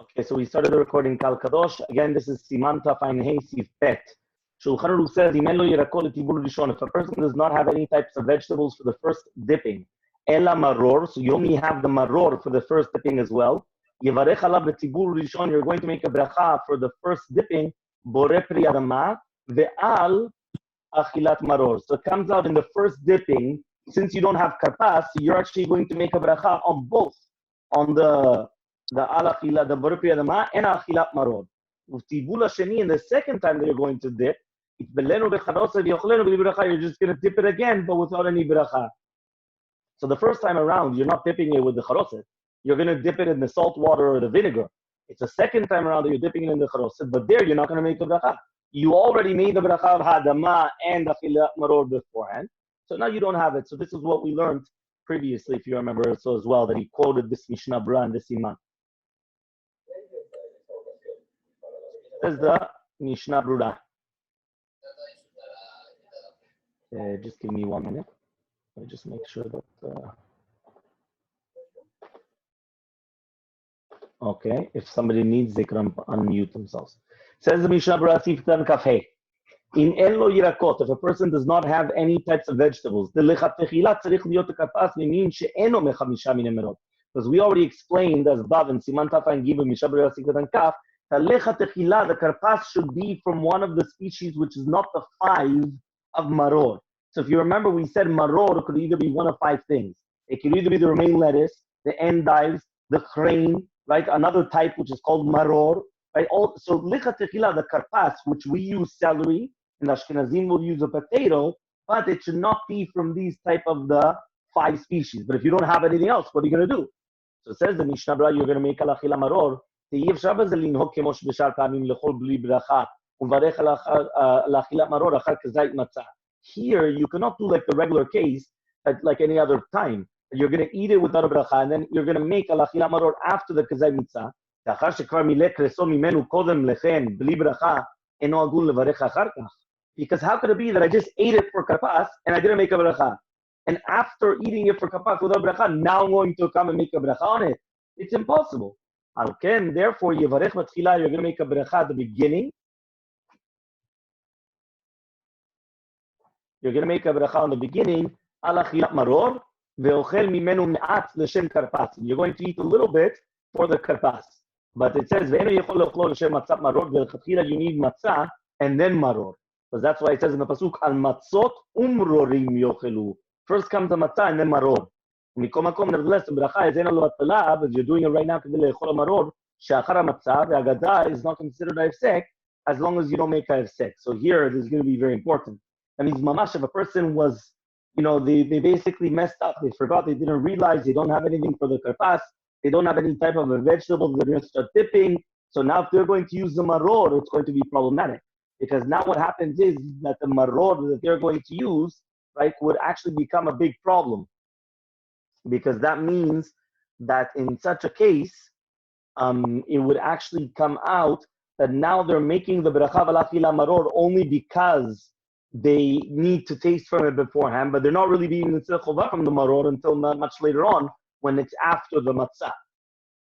Okay, so we started the recording Kal Kadosh. Again, this is Siman Tafain Hey Sif Bet. Shulchan Aruch says, if a person does not have any types of vegetables for the first dipping, Ela Maror, so you only have the Maror for the first dipping as well. Yevarech alav b'tzibur rishon, you're going to make a bracha for the first dipping, Bore Pri Adama, Ve'al Achilat Maror. So it comes out in the first dipping, since you don't have karpas, you're actually going to make a bracha on both, on the al achila, the Bore Pri Adama, and Achilat Maror. Uftibul Sheni, and the second time that you're going to dip, you're just going to dip it again, but without any bracha. So the first time around, you're not dipping it with the charoset. You're going to dip it in the salt water or the vinegar. It's the second time around that you're dipping it in the charoset, but there you're not going to make the bracha. You already made the bracha of hadama and achilat maror beforehand, so now you don't have it. So this is what we learned previously, if you remember, so as well, that he quoted this Mishna Berura and this Siman. This is the Mishna Berura. Just give me 1 minute. Let me just make sure that... Okay, if somebody needs, they can unmute themselves. Says the Mishnah Berura Siftan Kafhe. In Elo Yirakot, if a person does not have any types of vegetables, because we already explained as Bav and Siman Tafa and Gibel Mishnah Berura Siftan Kaf, the karpas should be from one of the species which is not the 5 of maror. So if you remember, we said maror could either be one of 5 things. It could either be the romaine lettuce, the endives, the crane, right? Another type which is called maror, right? So licha techila, the karpas, which we use celery, and Ashkenazim will use a potato, but it should not be from these type of the 5 species. But if you don't have anything else, what are you going to do? So it says the Mishnah Berura, you're going to make al achila maror. Here, you cannot do like the regular case, like any other time. You're going to eat it without a bracha, and then you're going to make al achilat maror after the kazay mitzah. Because how could it be that I just ate it for karpas and I didn't make a bracha? And after eating it for karpas without bracha, now I'm going to come and make a bracha on it. It's impossible. Therefore, yevarech matchila, you're going to make a bracha at the beginning. You're going to make a bracha on the beginning, al achilat maror, ve'ochel mimenu me'at l'shem karpas. You're going to eat a little bit for the karpas. But it says, ve'eno yechol l'chol l'shem matzah maror, ve'lechatchila you need matzah, and then maror. Because that's why it says in the pasuk, al matzot umrorim yochelu. First comes the matzah and then maror. Nevertheless, the bracha is eno lo atala, but you're doing it right now, kedei le'echol maror, she'achar matzah, ve'agada is not considered a hefsek, as long as you don't make a hefsek. So here, this is going to be very important. That means mamash, if a person was, they basically messed up. They forgot, they didn't realize, they don't have anything for the karpas, they don't have any type of a vegetable, they're going to start dipping. So now if they're going to use the maror, it's going to be problematic. Because now what happens is that the maror that they're going to use, right, would actually become a big problem. Because that means that in such a case, it would actually come out that now they're making the bracha v'al achila maror only because they need to taste from it beforehand, but they're not really being mitzvah chovah from the maror until not much later on when it's after the matzah.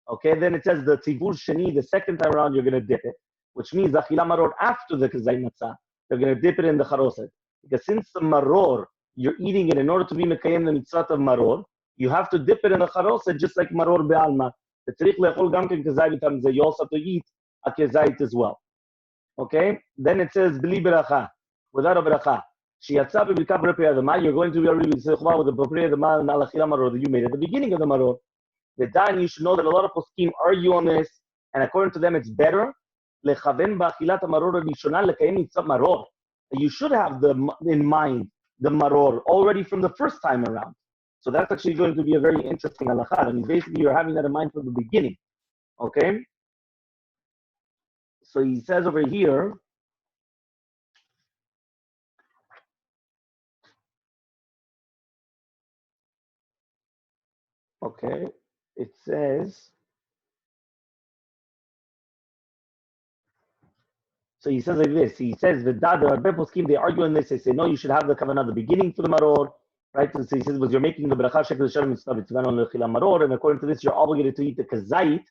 Okay, then it says the tzivur sheni, the second time around, you're going to dip it, which means achila maror after the kazay matzah, you're going to dip it in the charoset. Because since the maror, you're eating it in order to be mekayem the mitzvah of maror, you have to dip it in the charoset just like maror be'alma. The tzarich le'echol gam ken kazay v'tam zeh, you also have to eat a kazayit as well. Okay, then it says b'li beracha, without a bracha. You're going to be already with the B'prei Adama and al achila maror that you made at the beginning of the maror. The Dan, you should know that a lot of poskim argue on this, and according to them, it's better. Lechaven ba'achilat maror rishona lekayem mitzvah maror. You should have in mind the maror already from the first time around. So that's actually going to be a very interesting halakha. I mean, basically, you're having that in mind from the beginning. Okay. So he says over here. Okay, it says, so he says like this, he says, they argue on this, they say, no, you should have the kavanah at the beginning for the maror, Right? So he says, you're making the bracha shekel shalom maror, and according to this, you're obligated to eat the kazait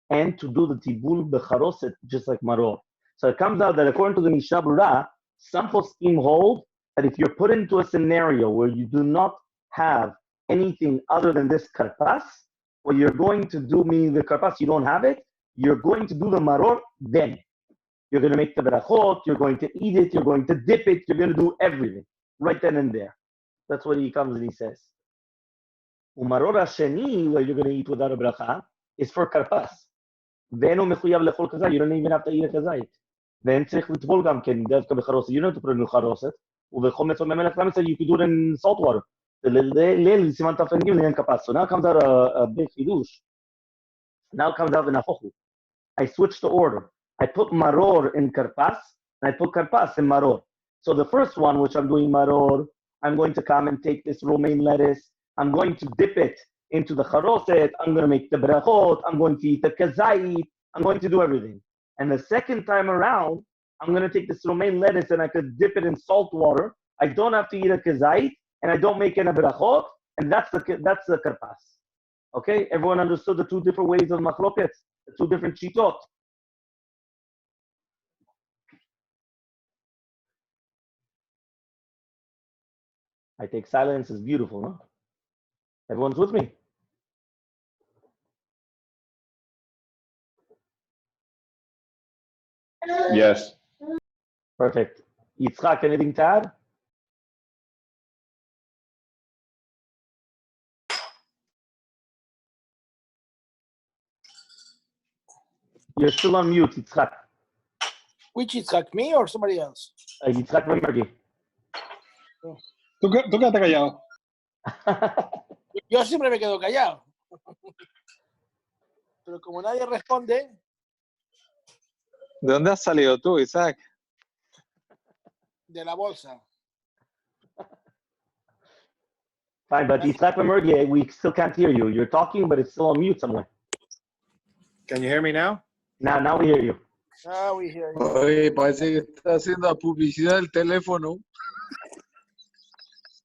and to do the tibul becharoset, just like maror. So it comes out that according to the Mishnah Berura, some poskim hold that if you're put into a scenario where you do not have anything other than this karpas, what you're going to do, meaning the karpas, you don't have it, you're going to do the maror then. You're going to make the berachot, you're going to eat it, you're going to dip it, you're going to do everything, right then and there. That's what he comes and he says. Umaror hasheni, where you're going to eat without a bracha, is for karpas. Ve'enu mechuyav lechol kazayit, you don't even have to eat a kazayit. Ve'en tzrich l'tvol gam ken, devka becharoset, you don't have to put it in charoset. Uvechometz u'memelech lametz, you could do it in salt water. Siman taf and gimel karpas. So now comes out a big chidush. Now comes out the nafochu. I switched the order. I put maror in karpas, and I put karpas in maror. So the first one, which I'm doing maror, I'm going to come and take this romaine lettuce. I'm going to dip it into the charoset. I'm going to make the berachot. I'm going to eat the kazait. I'm going to do everything. And the second time around, I'm going to take this romaine lettuce and I could dip it in salt water. I don't have to eat a kazait, and I don't make any berachot, and that's the karpas. Okay, everyone understood the two different ways of machloket, the two different shitot. I take silence as beautiful, no? Everyone's with me? Yes. Perfect. Yitzchak, anything to add? You're still on mute, Yitzchak. Which Yitzchak, me or somebody else? Yitzchak Mergi. Tú quédate callado. Yo siempre me quedo callado. Pero como nadie responde. ¿De dónde has salido tú, Isaac? De la bolsa. Fine, but Yitzchak Mergi, we still can't hear you. You're talking, but it's still on mute somewhere. Can you hear me now? Now we hear you. Now we hear you. Oye, parece que está haciendo la publicidad del teléfono.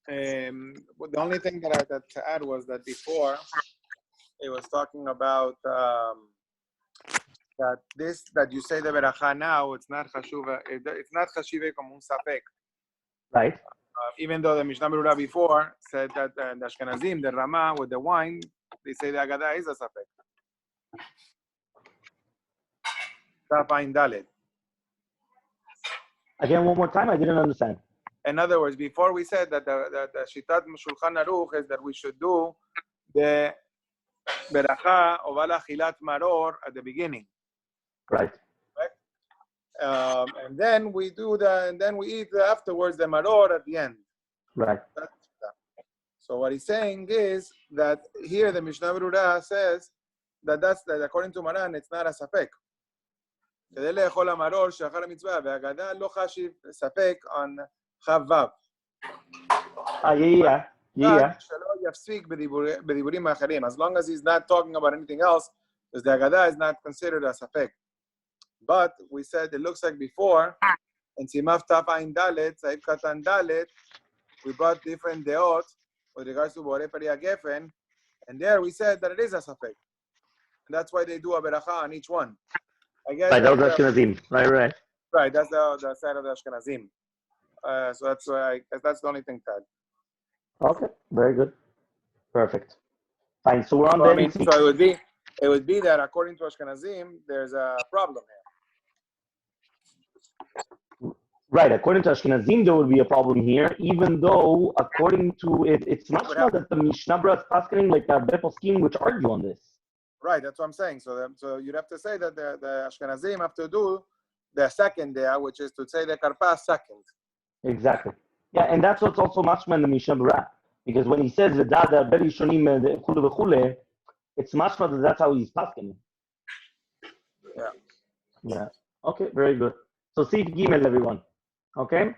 The only thing that I had to add was that before it was talking about that you say the beracha now, it's not chashuva, it's not chashive como un sapek. Right. Even though the Mishnah Berura before said that the Ashkenazim, the Rama with the wine, they say the Agada is a sapek. Tapain Dalet. Again, one more time, I didn't understand. In other words, before we said that the Shitat Shulchan Aruch is that we should do the Beracha Ovala Chilat Maror at the beginning. Right. And then we eat afterwards the Maror at the end. Right. So what he's saying is that here the Mishnah Berura says that according to Maran, it's not a sapek. כדי לאכול המרור שאכל המצווה, והאגדה לא חשיב ספק on חו"ב. Yeah. שלא יפסיק בדיבורים האחרים. As long as he's not talking about anything else, because the Agada is not considered a sapek. But we said it looks like before, in Simaf Taf Ayin Dalet, Saif Katan Dalet, we brought different deot with regards to Borei Peria Gefen, and there we said that it is a sapek. And that's why they do a beracha on each one. I guess Right, that was Ashkenazim. Right. Right, that's the side of the Ashkenazim. So that's why that's the only thing, Tad. Okay, very good. Perfect. Fine, so we're on the... So it would be that according to Ashkenazim, there's a problem here. Right, according to Ashkenazim, there would be a problem here, even though according to it's much more that the Mishnah Berura is asking like the Poskim which argue on this. Right, that's what I'm saying. So you'd have to say that the Ashkenazim have to do the second there, which is to say the karpas second. Exactly. Yeah, and that's what's also mashma in the Mishnah Berura, because when he says v'dada beri shonim v'chule v'chule, it's mashma that that's how he's pasking. Yeah. Okay, very good. So see Gimel, everyone. Okay.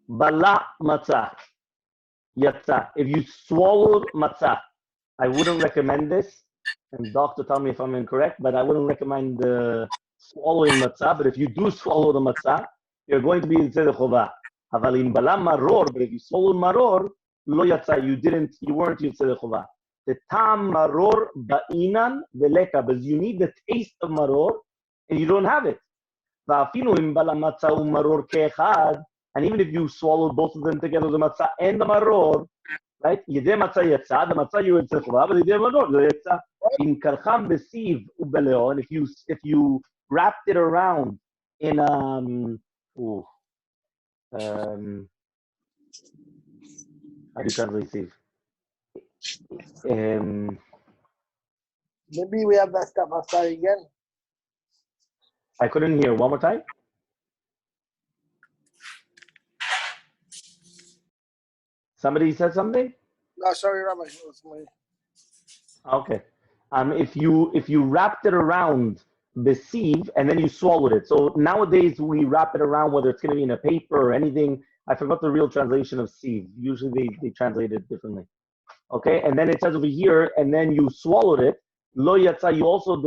Bala matzah yatsa. If you swallowed matzah, I wouldn't recommend this. And doctor, tell me if I'm incorrect, but I wouldn't recommend swallowing matzah. But if you do swallow the matzah, you're going to be in the chovah. Havalim bala maror, but if you swallow maror, lo yatsa, you weren't Yitzeh Chova. The tam maror ba'inan veleka, because you need the taste of maror, and you don't have it. Va'afinu im bala matzah maror ke'echad, and even if you swallow both of them together, the matzah and the maror, right? Yedeh matzah yatsa, the matzah you Yitzeh Chova, but yedeh maror lo yatsa. In karcham besiv ubeleo, and if you wrapped it around in how do you translate sieve? Maybe we have that stuff outside again. I couldn't hear. One more time. Somebody said something? No, sorry, Rabbi. It was my... Okay. If you wrapped it around the sieve and then you swallowed it. So nowadays we wrap it around, whether it's going to be in a paper or anything. I forgot the real translation of sieve. Usually they translate it differently. Okay, and then it says over here, and then you swallowed it. Lo yatsa, you also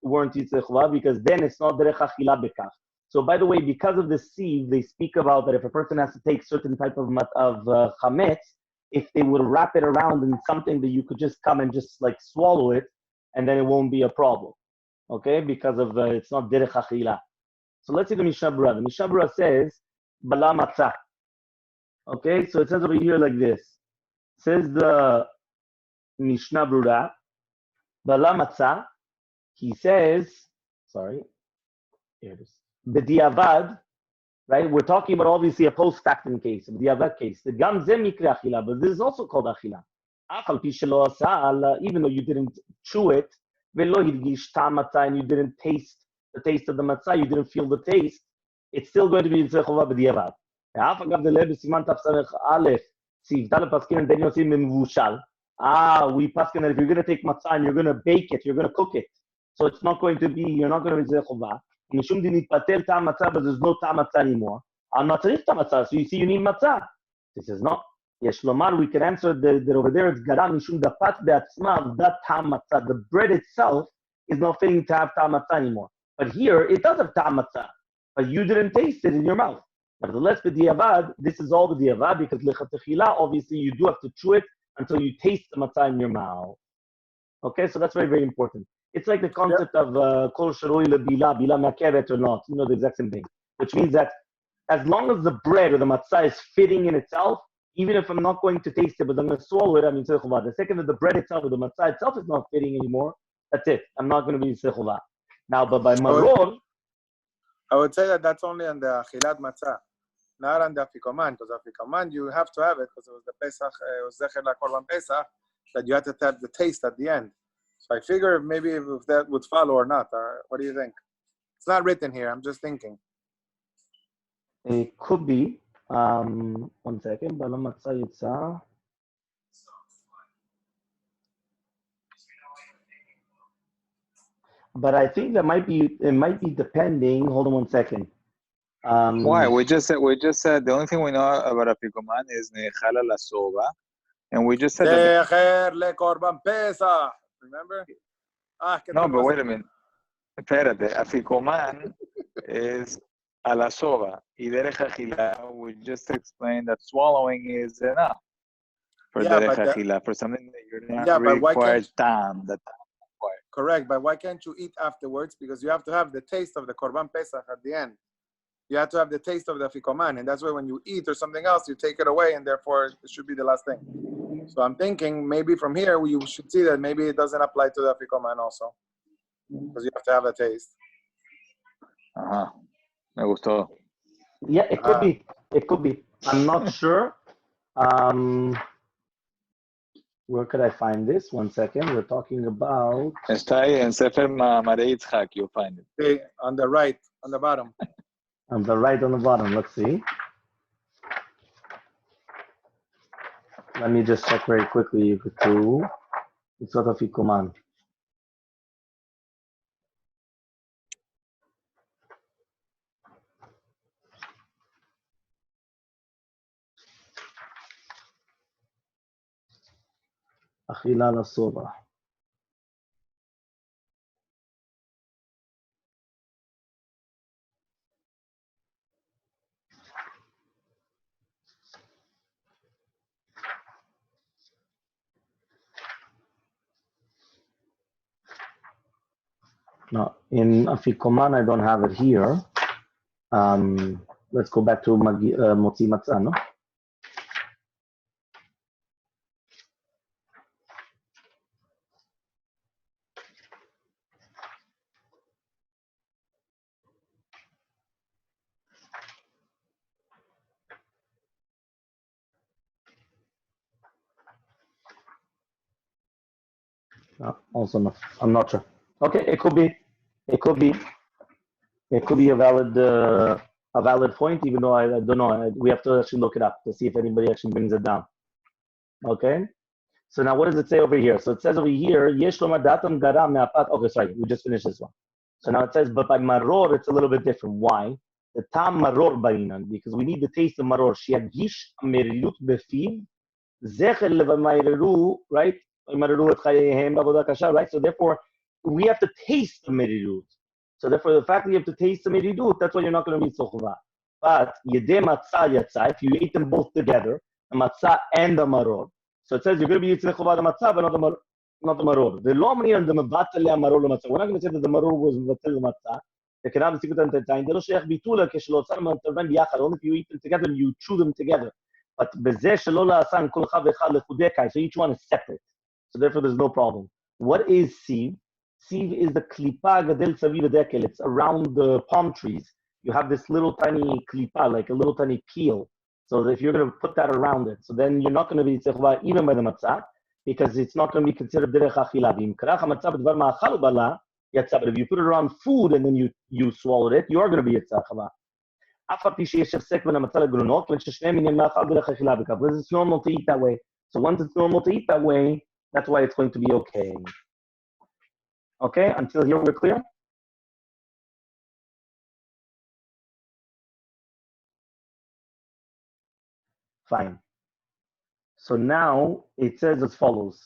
weren't Yitzeh Chova, because then it's not derech achila bekach. So by the way, because of the sieve, they speak about that if a person has to take certain type of chametz, if they would wrap it around in something that you could just come and just like swallow it, and then it won't be a problem. Okay, because of it's not derech achila. So let's see the Mishnah Berura. The Mishnah Berura says bala matzah. Okay, so it says over here like this. Says the Mishnah Berura, bala matzah. He says, sorry, here it is. The diavad, right? We're talking about obviously a post-factum case, a diavad case. The gam ze mikra achila, but this is also called achila. Afal pi shelo asa, even though you didn't chew it, velo hirgish ta'am matzah, and you didn't taste the taste of the matzah, you didn't feel the taste, it's still going to be Yitzeh Chova b'diavad. Afal gav deleh b'siman tafsanech aleph, sivta lepaskin and then yosim mevushal. We paskin that if you're going to take matzah and you're going to bake it, you're going to cook it. So it's not going to be, you're not going to be Yitzeh Chova. Mishum di nitpatel ta'am matzah, but there's no ta'am matzah anymore. Al matzah ta'am matzah, so you see you need matzah. He says, no. Yes, Lomar, we can answer that over there, it's garam mishum dapat be'atzma, that ta'am matzah. The bread itself is not fitting to have ta'am matzah anymore. But here, it does have ta'am matzah. But you didn't taste it in your mouth. Nevertheless, b'diavad, this is all b'diavad, because lechatechila, obviously, you do have to chew it until you taste the matzah in your mouth. Okay, so that's very, very important. It's like the concept of kol sharoi lebila, bila me'akeret or not. You know, the exact same thing. Which means that as long as the bread or the matzah is fitting in itself, even if I'm not going to taste it, but I'm going to swallow it, I'm Yitzeh Chova. The second that the bread itself or the matzah itself is not fitting anymore, that's it. I'm not going to be Yitzeh Chova. Now, but by maror, I would say that that's only on the achilat matzah, not on the afikoman, because afikoman you have to have it because it was the Pesach, it was zecher lakorban Pesach, that you had to have the taste at the end. So I figure maybe if that would follow or not. Or what do you think? It's not written here. I'm just thinking. it could be. One second. Bala matzah yitzah. But I think it might be depending. Hold on one second. Why? We just said the only thing we know about afikoman is nechala la soba, and we just said that. Zecher lekorban Pesach. Remember? No, but wait a minute. Espérate, afikoman is a la soba. Y derech achila, we just explained that swallowing is enough for derech achila, for something that you're not required tam. Correct, but why can't you eat afterwards? Because you have to have the taste of the korban Pesach at the end. You have to have the taste of the afikoman, and that's why when you eat or something else, you take it away, and therefore it should be the last thing. So I'm thinking maybe from here you should see that maybe it doesn't apply to the afikoman also, because you have to have a taste. Me gustó. Yeah, it could be. It could be. I'm not sure. Where could I find this? One second. We're talking about. Está ahí en Sefer Ma'amarei Yitzchak. You'll find it. Okay, on the right, on the bottom. On the right, on the bottom. Let's see. Let me just check very quickly. You could do. It's sort of Ikuman. Achila la soba. No, in Afikoman, I don't have it here. Let's go back to Motzi Matzah, no? No, also not. I'm not sure. Okay, it could be. It could be. It could be a valid point, even though I don't know. We have to actually look it up to see if anybody actually brings it down. Okay. So now, what does it say over here? So it says over here, Yesh lo madatam garam me'apat. Okay, sorry, we just finished this one. So now it says, but by maror, it's a little bit different. Why? The tam maror bainan, because we need the taste of maror. Shiagish merilut befiv, zechel levamaireru, right? Right? So therefore, we have to taste the merirut. So therefore, the fact that you have to taste the merirut, that's why you're not going to be sochva. But yedeh matzah yatza, if you eat them both together, the matzah and the maror. So it says you're going to be eating the matzah, but not the maror. The lo omri and the mevatel maror matzah. We're not going to say that the maror was mevatel matzah. The kenam sikut entertain. They lo sheikh bitula keshlo tzar mantarban biyachad. Only if you eat them together, you chew them together. But bezeh shelo la'asan kol chav echad lechudekai. So each one is separate. So therefore, there's no problem. What is sieve? Sieve is the klipa gadel saviv dekel. It's around the palm trees. You have this little tiny klipa, like a little tiny peel. So if you're going to put that around it, so then you're not going to be tzechva even by the matzah, because it's not going to be considered derech achila. But if you put it around food and then you swallowed it, you are going to be tzechva. Because it's normal to eat that way. So once it's normal to eat that way, that's why it's going to be okay. Okay, until here we're clear? Fine. So now it says as follows.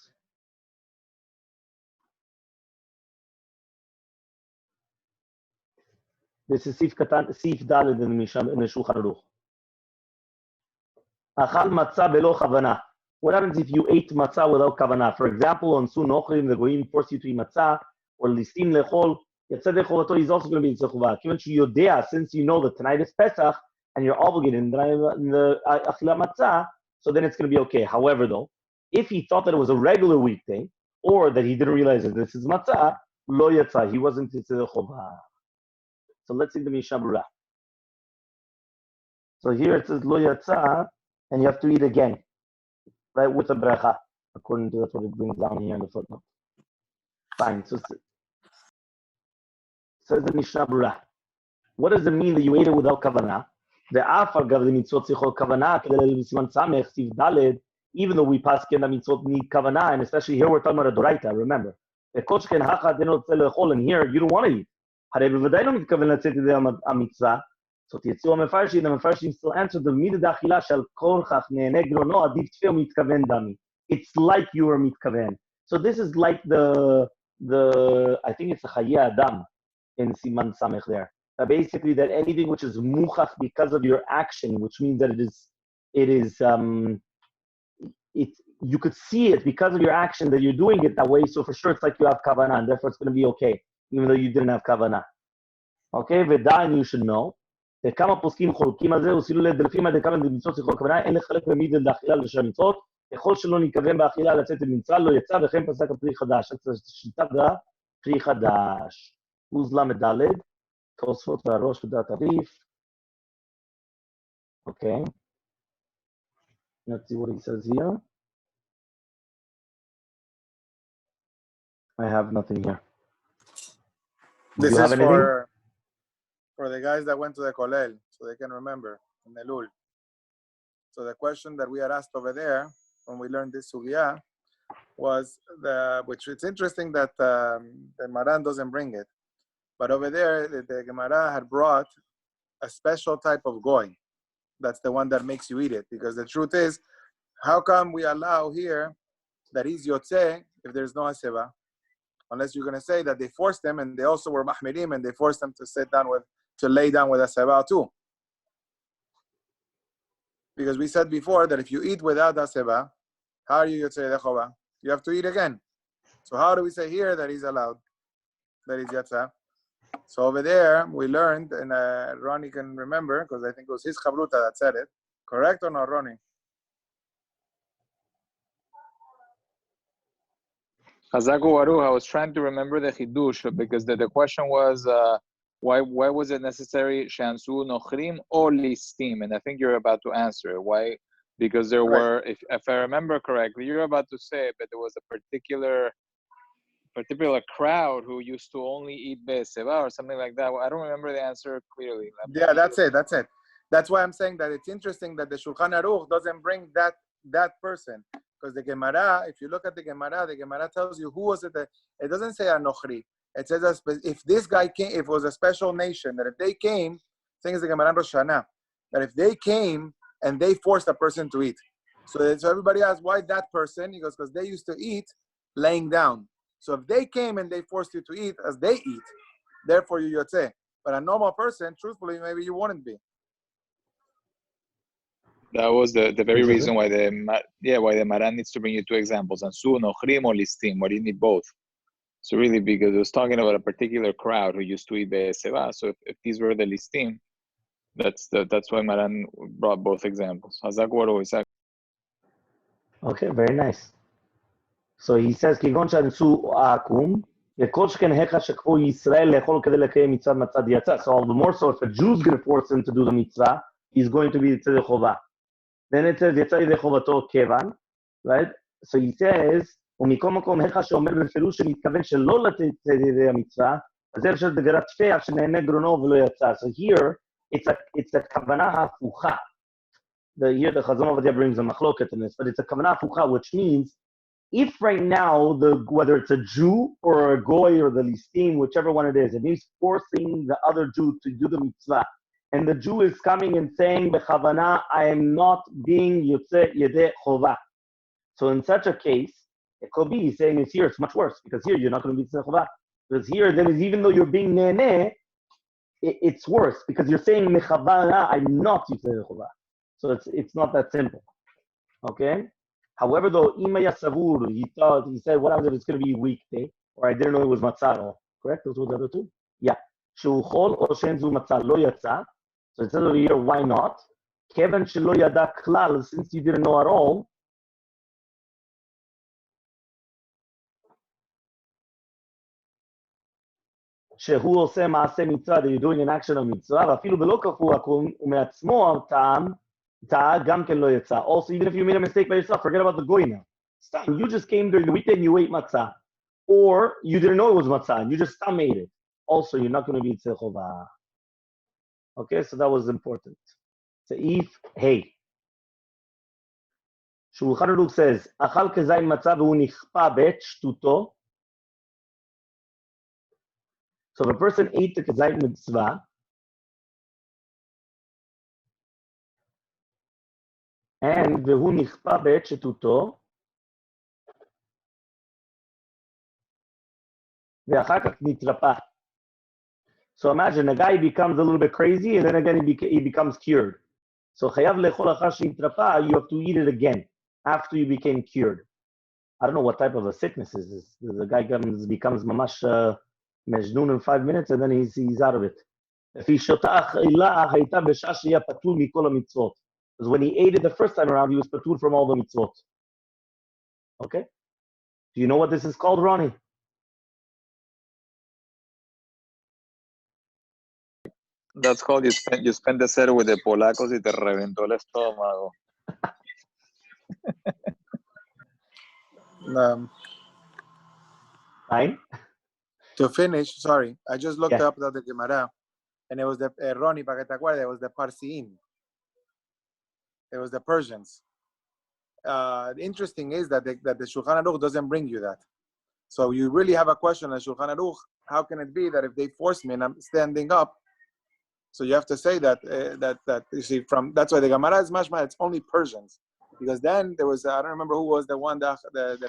This is Sif Daled in the Shulchan Aruch. Achal matzah belo chavana. What happens if you ate matzah without kavanah? For example, on Sun Ochrim, the Goyim force you to eat matzah, or listim lechol, yetzadeh chovato is also going to be tzechuvah. Kivan sheyodea, since you know that tonight is Pesach, and you're obligated in the achilat matzah, so then it's going to be okay. However, though, if he thought that it was a regular weekday, or that he didn't realize that this is matzah, lo yatzah, he wasn't tzechuvah. So let's see the Mishna. So here it says lo yatzah, and you have to eat again. Right, with a bracha, according to that's what it brings down here in the footnote. Fine. So says the Mishnah Berura. What does it mean that you ate it without kavanah? The afar gav the mitzvot tzrichot kavanah kedel Siman samech siv daled. Even though we pass ken the mitzvot need kavanah, and especially here we're talking about a doraita. Remember, the koshken hacha denot lechol, and here you don't want to eat. Harei b'vaday lo mitkaven letzet yedei mitzvah. So the Mefarshim still answered the midah da'achila shel kol chach ne'eneh grono adif tfeu mitkaven dami. It's like you are mitkaven. So this is like the I think it's the Chaye Adam in Siman Samech there. Basically, that anything which is muchach because of your action, which means that you could see it because of your action that you're doing it that way. So for sure, it's like you have kavanah, and therefore it's going to be okay, even though you didn't have kavanah. Okay, and you should know. וכמה פוסקים חולקים על זה, וסילו לדלפים עד כמה מצוות שיכול הכוונה, אין לחלק במידה לאכילה לשם מצוות, ככל שלא נקווה באכילה לצאת ממצרה, לא יצא, וכן פסק הפרי חדש. שיטה פרי חדש. עוז למדלת, תוספות והראש ודעת הריף. Okay. Let's see what he says here. I have nothing here. This is for the guys that went to the Kolel, so they can remember, in the Lul. So the question that we had asked over there, when we learned this Sugya, was, which it's interesting that the Maran doesn't bring it, but over there, the Gemara had brought a special type of goy. That's the one that makes you eat it, because the truth is, how come we allow here that he's Yotzeh if there's no Aseva? Unless you're going to say that they forced them, and they also were Mahmirim, and they forced them to lay down with Aseba too. Because we said before that if you eat without Aseba, how are you Yotzei Dechova? You have to eat again. So how do we say here that he's allowed? that is yatsa. So over there, we learned, and Ronnie can remember, because I think it was his chavruta that said it. Correct or not, Ronnie? Chazaku Baruch, I was trying to remember the chidush because the question was why was it necessary shansu nochrim or listim, and I think you're about to answer why, because there were, if I remember correctly, you're about to say, but there was a particular crowd who used to only eat be'eseva or something like that. I don't remember the answer clearly. Yeah, that's it. That's why I'm saying that it's interesting that the Shulchan Aruch doesn't bring that person. Because the Gemara, if you look at the Gemara tells you who was it. It doesn't say Anochri. It says if this guy came, if it was a special nation, that if they came, thing is the Gemara in Rosh Hashanah, that if they came and they forced a person to eat. So everybody asks, why that person? He goes, because they used to eat laying down. So if they came and they forced you to eat as they eat, therefore you yotzeh. But a normal person, truthfully, maybe you wouldn't be. That was the very reason why the Maran needs to bring you two examples, Ansu, Nochrim, or Listim, where you need both. So really, because it was talking about a particular crowd who used to eat Be'eseva, so if these were the Listim, that's why Maran brought both examples. Okay, very nice. So he says, כגון שאנסו העקום, וכל שכן היכא שכפו ישראל לאכול כדי לקיים מצוות מצה דיצה. So all the more so, if a Jew's going to force him to do the mitzvah, he's going to be יצא חובה. Then it says, יצא ידי חובתו כיוון, right? So he says, ומכל מקום היכא שאומר בפירוש שמתכוון שלא לתת ידי המצווה, אז זה אפשר דגרת שפח שנהנה גרונו ולא יצא. So here, it's a כוונה הפוכה. Here the Chazon Ovadia brings a machloket in this, but it's a כוונה הפוכה, which means if right now, whether it's a Jew or a Goy or the Listim, whichever one it is, and he's forcing the other Jew to do the mitzvah, and the Jew is coming and saying, Bechavana, I am not being Yotze Yedeh Chova. So in such a case, it could be he's saying it's here, it's much worse, because here you're not going to be Yotze Chova. Because here, then even though you're being Nene, it's worse, because you're saying, Mechavana, I'm not Yotze Chova. So it's not that simple. Okay? However, though, Imaya Savur, he said, what happens if it's going to be weekday? Or I didn't know it was Matzah. Correct? Those were the other two? Yeah. Shuchol or Shenzu Matzah lo yatsa. So it says over here, why not? Kevan shelo yada klal, since you didn't know at all. Shehu oseh maaseh mitzvah, that you're doing an action of mitzvah. Vafilu belo kafu akum umeatzmo tam. Also, even if you made a mistake by yourself, forget about the goy now. Stop. You just came during the weekend and you ate matzah. Or you didn't know it was matzah and you just made it. Also, you're not going to be Yotze Chova. Okay, so that was important. Seif Hey. Shulchan Aruch says, Achal kezayin matzah v'hu nichpa bet shtuto. So if a person ate the kezayin mitzvah, and והוא נכפה בעת שתותו, ואחר כך נתרפא. So imagine a guy becomes a little bit crazy and then again he becomes cured. So חייב לאכול אחר שנתרפא, you have to eat it again after you became cured. I don't know what type of a sickness is this. The guy becomes ממש מז'נון in 5 minutes and then he's out of it. לפי שאותה אכילה הייתה בשעה שיהיה פטור מכל המצוות. Because when he ate it the first time around, he was patur from all the mitzvot. Okay? Do you know what this is called, Ronnie? That's called you spent the set with the polacos y te reventó el estómago. Fine. To finish, sorry, I just looked up the Gemara, and it was the Ronnie, para que te acuerdes, it was the Parsiin. It was the Persians. The interesting is that the Shulchan Aruch doesn't bring you that. So you really have a question on Shulchan Aruch. How can it be that if they force me and I'm standing up, so you have to say that you see from that's why the Gemara is mashma. It's only Persians, because then there was I don't remember who was the one the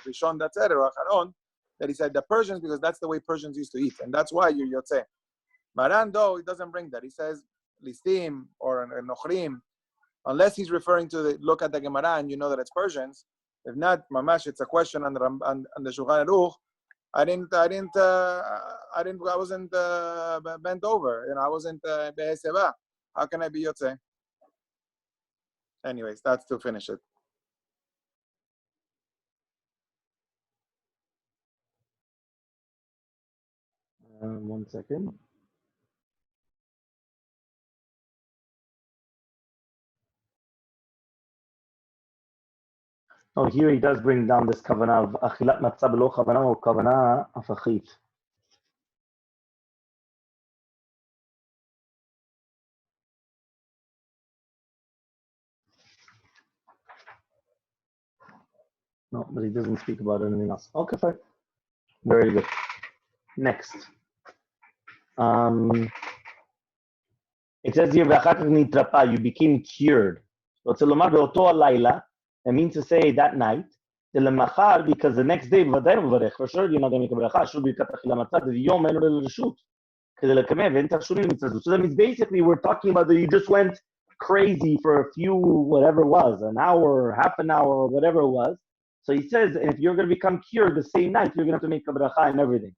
Rishon that said it or Acharon that he said the Persians because that's the way Persians used to eat and that's why you're Yotzeh. Maran though he doesn't bring that. He says Listim or Nochrim. Unless he's referring to look at the Gemara and you know that it's Persians. If not, mamash, it's a question on the Shulchan Aruch I wasn't bent over. I wasn't be'eseva. How can I be yotze? Anyways, that's to finish it. One second. Oh, here he does bring down this kavanah of achilat matzah b'lo kavanah or kavanah afachit. No, but he doesn't speak about anything else. Okay, fine. Very good. Next. It says here, you became cured. It means to say that night, because the next day, for sure you're not going to make a bracha. So that means basically we're talking about that you just went crazy for a few, whatever it was, an hour, half an hour, whatever it was. So he says, if you're going to become cured the same night, you're going to have to make a bracha and everything.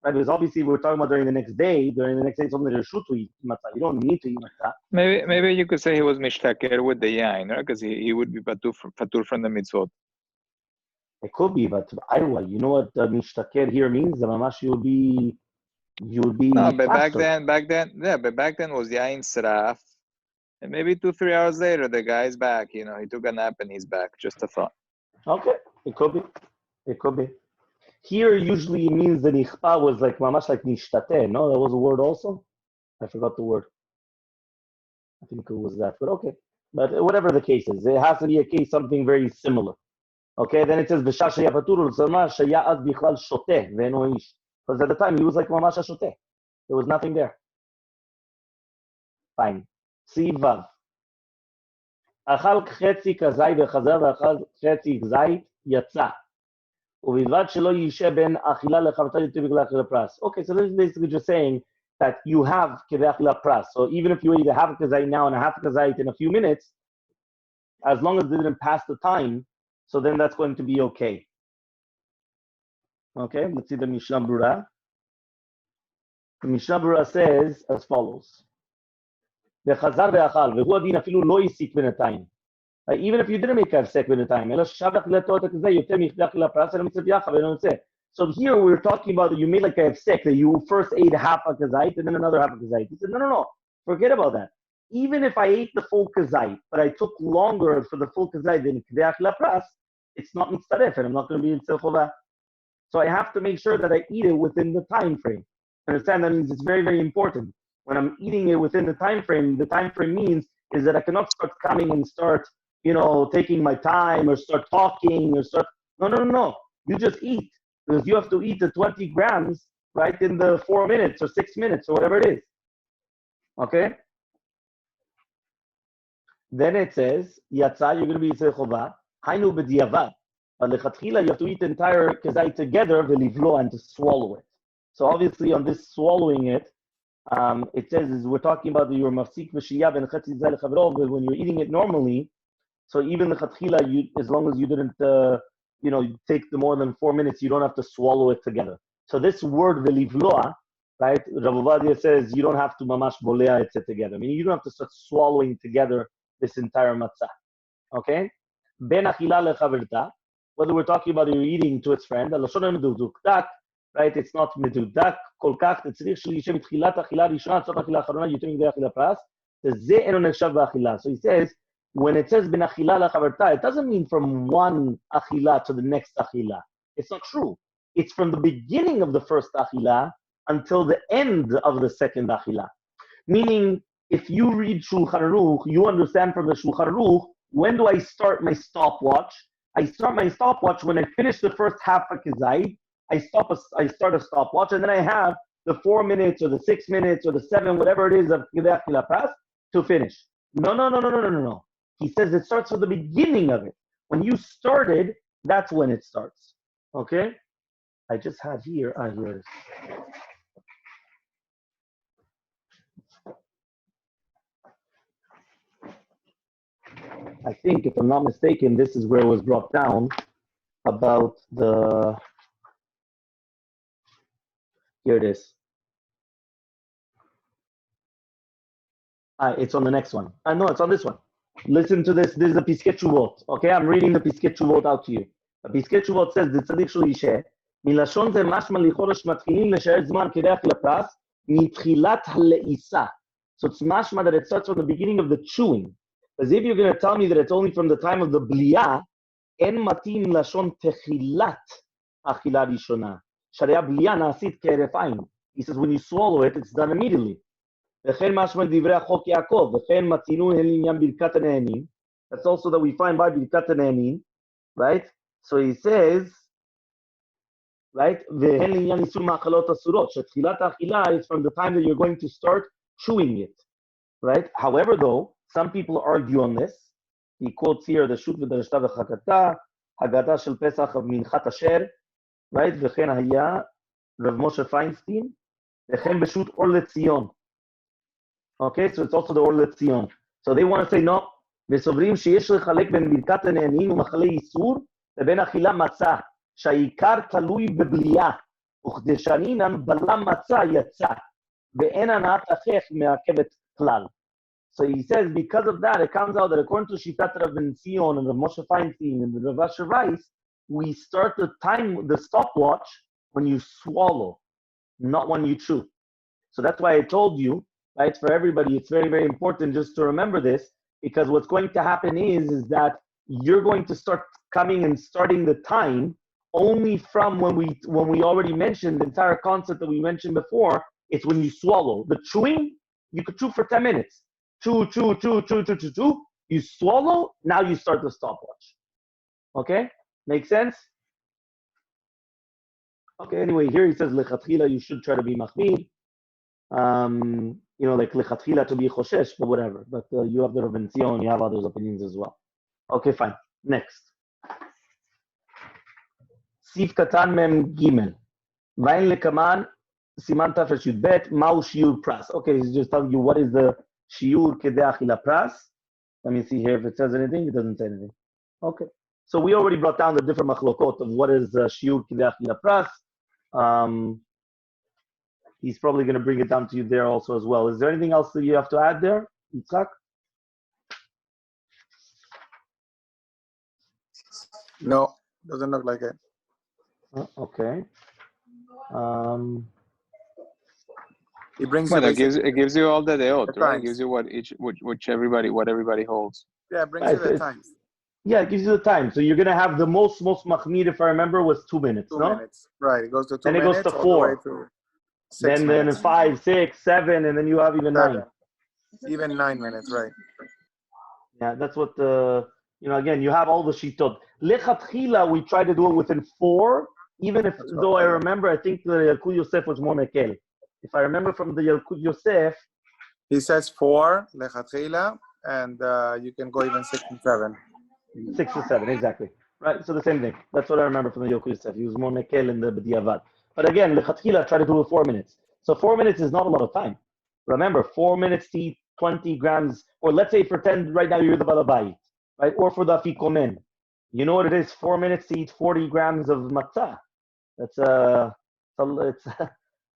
Right? Because obviously we're talking about during the next day. During the next day, it's only reshut to eat matzah. You don't need to eat matzah. Maybe you could say he was mishtaker with the yain, right? Because he would be patur from the mitzvot. It could be, but Iowa, you know what mishtaker here means? The mamash you'll be no, but faster. back then was yain sraf. And maybe 2-3 hours later, the guy's back. He took a nap and he's back. Just a thought. Okay, it could be. It could be. Here, usually it means the nichpa was like mamash like nishtate. No, that was a word also. I forgot the word. I think it was that, but okay. But whatever the case is, it has to be a case something very similar. Okay, then it says b'shasha yapatur l'zama shaya'ad bichlal shoteh ve'eno ish. Because at the time he was like mamash shoteh. There was nothing there. Fine. Sivav. אכל חצי כזית וחזר ואכל חצי זית יצא. ובלבד שלא יישא בין אכילה לחבטה יותר בגלל אכילה פרס. Okay, so this is basically just saying that you have כדי אכילה פרס. So even if you eat a half a kazait now and a half a kazait in a few minutes, as long as it didn't pass the time, so then that's going to be okay. Okay, let's see the Mishna Berura. The Mishna Berura says as follows. וחזר ואכל, והוא הדין אפילו לא הסיק בינתיים. Even if you didn't make a second in a time. So here we're talking about that you made like a hefsek, that you first ate half a kazait and then another half a kazait. He said, no, forget about that. Even if I ate the full kazait, but I took longer for the full kazait than k'deach lapras, it's not mitzaref, and I'm not going to be in tzilchova. So I have to make sure that I eat it within the time frame. Understand? That means it's very, very important. When I'm eating it within the time frame means is that I cannot start coming and start taking my time or start talking or start. No. You just eat because you have to eat the 20 grams right in the 4 minutes or 6 minutes or whatever it is. Okay. Then it says, Yatsa, you're going to be Yisrael Chova, Hainu b'diavad. But lechatchila, you have to eat the entire kazait together, v'livlo, and to swallow it. So obviously on this swallowing it, it says we're talking about your mafsik v'shiyah ben chatzi zay lechavro, when you're eating it normally. So even the chatchila, as long as you didn't, take the more than 4 minutes, you don't have to swallow it together. So this word velivloa, right? Rav Ovadia says you don't have to mamash bolea it together. I mean, you don't have to start swallowing together this entire matzah. Okay? Ben achila lechaverta, whether we're talking about you're eating to its friend, right? It's not medudak kolkach. Tzrich sheyishem mitchilat achila rishona tzot achila acharona yutim gdei achila pras. Ze eno nechshav ba'achila. So he says, when it says ben achila lechaverta, it doesn't mean from one achila to the next achila. It's not true. It's from the beginning of the first achila until the end of the second achila. Meaning, if you read Shulchan Aruch, you understand from the Shulchan Aruch, when do I start my stopwatch? I start my stopwatch when I finish the first half of kazait. I start a stopwatch, and then I have the 4 minutes or the 6 minutes or the 7, whatever it is of Kidei Achila Pras to finish. No. He says it starts from the beginning of it. When you started, that's when it starts. Okay? I just had here, here it is. I think, if I'm not mistaken, this is where it was brought down about the Here it is. It's on the next one. No, it's on this one. Listen to this. This is a Piskei Teshuvot. Okay, I'm reading the Piskei Teshuvot out to you. The Piskei Teshuvot says, "The tzaddik shel yisheh, milashon ze mashma lichoresh matchilim lesharet zman kedei achila pras mitchilat haleisa." So it's mashma that it starts from the beginning of the chewing. As if you're going to tell me that it's only from the time of the bliya, en matim lashon techilat achila rishona. Sharia bliya naasit ke'eref ayin. He says when you swallow it, it's done immediately. וכן משמע דברי החוק יעקב, וכן מצינו הן לעניין ברכת הנהנים. That's also that we find by ברכת הנהנים, right? So he says, right? והן לעניין איסור מאכלות אסורות, שתחילת האכילה is from the time that you're going to start chewing it, right? However, though, some people argue on this. He quotes here the שו"ת ודרשתא וחכתה, הגדה של פסח מנחת אשר, right? וכן היה רב משה פיינשטיין, וכן בשו"ת אור לציון. Okay, so it's also the Or Letzion. So they want to say, no, וסוברים שיש לחלק בין ברכת הנהנים ומחלי איסור לבין אכילה מצה, שהעיקר תלוי בבלייה, וכדשנינן בלה מצה יצא, ואין הנעת החך מעכבת כלל. So he says, because of that, it comes out that according to Shitat Rav Ben-Zion and Rav Moshe Feinstein and the Rav Asher Weiss, we start the stopwatch when you swallow, not when you chew. So that's why I told you, right, for everybody, it's very, very important just to remember this, because what's going to happen is that you're going to start coming and starting the time only from when we already mentioned the entire concept that we mentioned before. It's when you swallow. The chewing, you could chew for 10 minutes. Chew. You swallow, now you start the stopwatch. Okay? Make sense? Okay, anyway, here he says, lechatchila, you should try to be machmir. Like lechatchila to be choshesh, but whatever. But you have the Rav Ben-Zion, you have others' opinions as well. Okay, fine. Next. Sif katan mem gimel. Vayin lekaman siman tafresh yud bet ma'u shiur pras. Okay, he's just telling you what is the shiur kedei achila pras. Let me see here if it says anything. It doesn't say anything. Okay. So we already brought down the different machlokot of what is shiur kedei achila pras. He's probably going to bring it down to you there also as well. Is there anything else that you have to add there, Yitzhak? No, doesn't look like it. Okay. He brings Well, you it gives you all the deot, right? times. It gives you what everybody holds. Yeah, it brings you the times. Yeah, it gives you the time. So you're going to have the most machmir, if I remember, was 2 minutes, 2 no? minutes. Right, it goes to 2 then minutes. Then it goes to all 4. the way to 6 then minutes. 5, 6, 7, and then you have even 9. Even 9 minutes, right. Yeah, that's what, again, you have all the shitot. Lechatchila, we try to do it within 4, even if, though I remember, I think the Yalkut Yosef was more mekel. If I remember from the Yalkut Yosef, he says 4, lechatchila, and you can go even 6 and 7. 6 to 7, exactly. Right, so the same thing. That's what I remember from the Yalkut Yosef. He was more mekel in the b'diavad. But again, lechatchila, try to do it 4 minutes. So 4 minutes is not a lot of time. Remember, 4 minutes to eat 20 grams, or let's say pretend right now you're the balabai, right? Or for the afikomen. You know what it is? 4 minutes to eat 40 grams of matzah. That's it's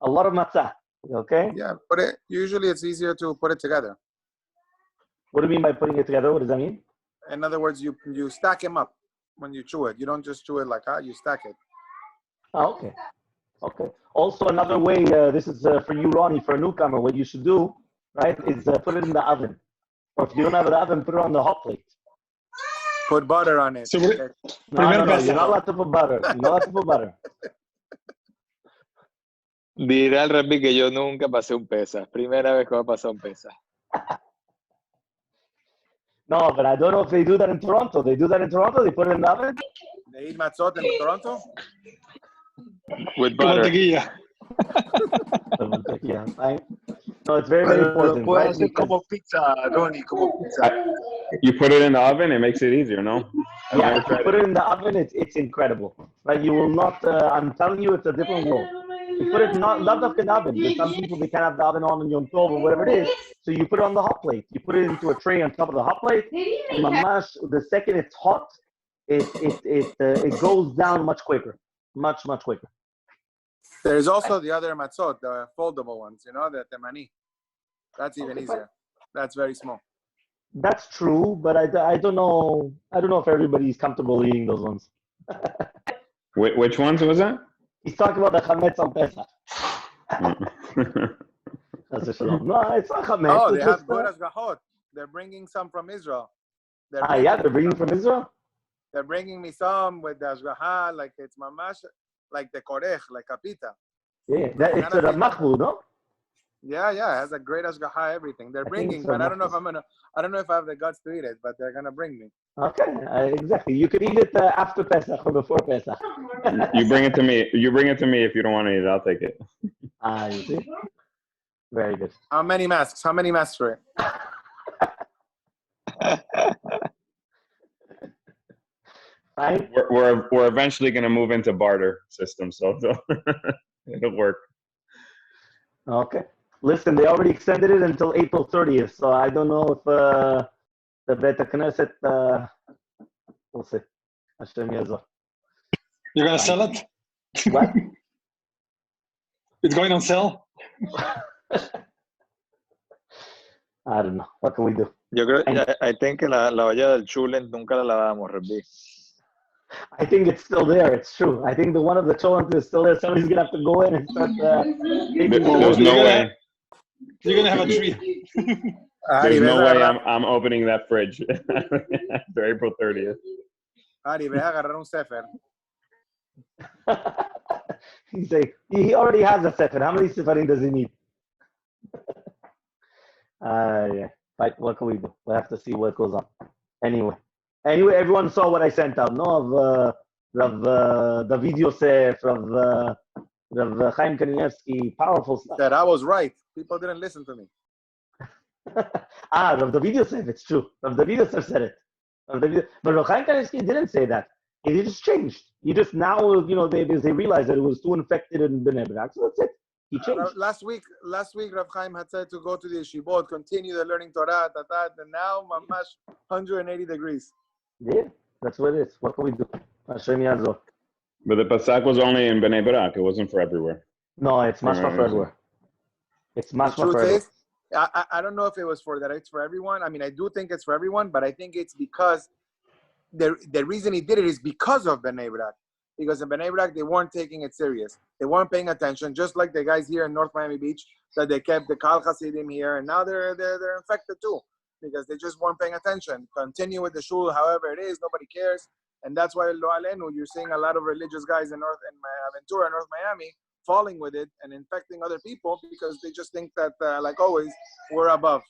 a lot of matzah. Okay? Yeah, but usually it's easier to put it together. What do you mean by putting it together? What does that mean? In other words, you stack them up when you chew it. You don't just chew it like that, you stack it. Oh, okay. Okay. Also, another way, this is for you, Ronnie, for a newcomer, what you should do, right, is put it in the oven. Or if you don't have an oven, put it on the hot plate. Put butter on it. No, you're not allowed to put butter. You're not allowed to put butter. Dirá al Rabbi que yo nunca pasé un Pesah. Primera vez que voy a pasar un Pesah. No, but I don't know if they do that in Toronto. They do that in Toronto? They put it in the oven? They eat matzot in Toronto? With butter. No, it's very, very important. Right? Como pizza, Ronnie, como pizza. You put it in the oven, it makes it easier, no? Yeah, if you put it in the oven, it's incredible. Right? You will not, I'm telling you, it's a different world. You put it not up in the oven. There's some people, they can't have the oven on in Yom Tov or whatever it is. So you put it on the hot plate. You put it into a tray on top of the hot plate. And mamash, the second it's hot, it goes down much quicker. Much, much quicker. There's also the other matzot, the foldable ones, the temani. That's even easier. That's very small. That's true, but I don't know. I don't know if everybody's comfortable eating those ones. Which ones was that? He's talking about the chametz on Pesach. No, it's not chametz. Oh, they have good ashgachot. They're bringing some from Israel. They're bringing from Israel? They're bringing me some with the ashgaha, like it's mamash, like the korech, like kapita. Yeah, it's a machbul, no? Yeah, it has a great ashgaha, everything. They're bringing, but I don't know if I don't know if I have the guts to eat it, but they're gonna bring me. Okay, exactly. You could eat it after Pesach or before Pesach. You bring it to me. You bring it to me if you don't want to eat it. I'll take it. You see? Very good. How many masks for it? Right? We're eventually going to move into barter system, so it'll work. Okay. Listen, they already extended it until April 30th, so I don't know if the Bet Knesset, we'll see. Hashem Yazor. You're going to sell it? What? It's going on sale? I don't know. What can we do? Yo creo, I think que la olla del chulen nunca la lavamos, Rabbi. I think it's still there. It's true. I think one of the cholent is still there. Somebody's going to have to go in and start There's no way. You're going to have a tree. There's no way I'm opening that fridge after April 30th. Ari, ve a agarrar un sefer. He's like, he already has a sefer. How many sefarim does he need? Yeah. Right, what can we do? We'll have to see what goes on. Anyway, everyone saw what I sent out, no? Of David Yosef, of Chaim Kanievsky, powerful stuff. That I was right. People didn't listen to me. Rav David Yosef, it's true. Rav David Yosef said it. But Rav Chaim Kanievsky didn't say that. He just changed. He just now, they realized that it was too infected in Bnei Brak. So that's it. He changed. Last week, Rav Chaim had said to go to the yeshivot, continue the learning Torah, and now, mamash, 180 degrees. Yeah, that's what it is. What can we do? Hashem Yazor. But the Pesach was only in Bnei Brak. It wasn't for everywhere. No, it's mashma for everywhere. It's mashma for everywhere. I don't know if it was it's for everyone. I mean, I do think it's for everyone, but I think it's because the reason he did it is because of Bnei Brak. Because in Bnei Brak, they weren't taking it serious. They weren't paying attention, just like the guys here in North Miami Beach, that they kept the Kal Hasidim here, and now they're infected too, because they just weren't paying attention. Continue with the shul, however it is, nobody cares. And that's why, lo alenu, you're seeing a lot of religious guys in Ventura, North Miami, falling with it and infecting other people because they just think that, like always, we're above.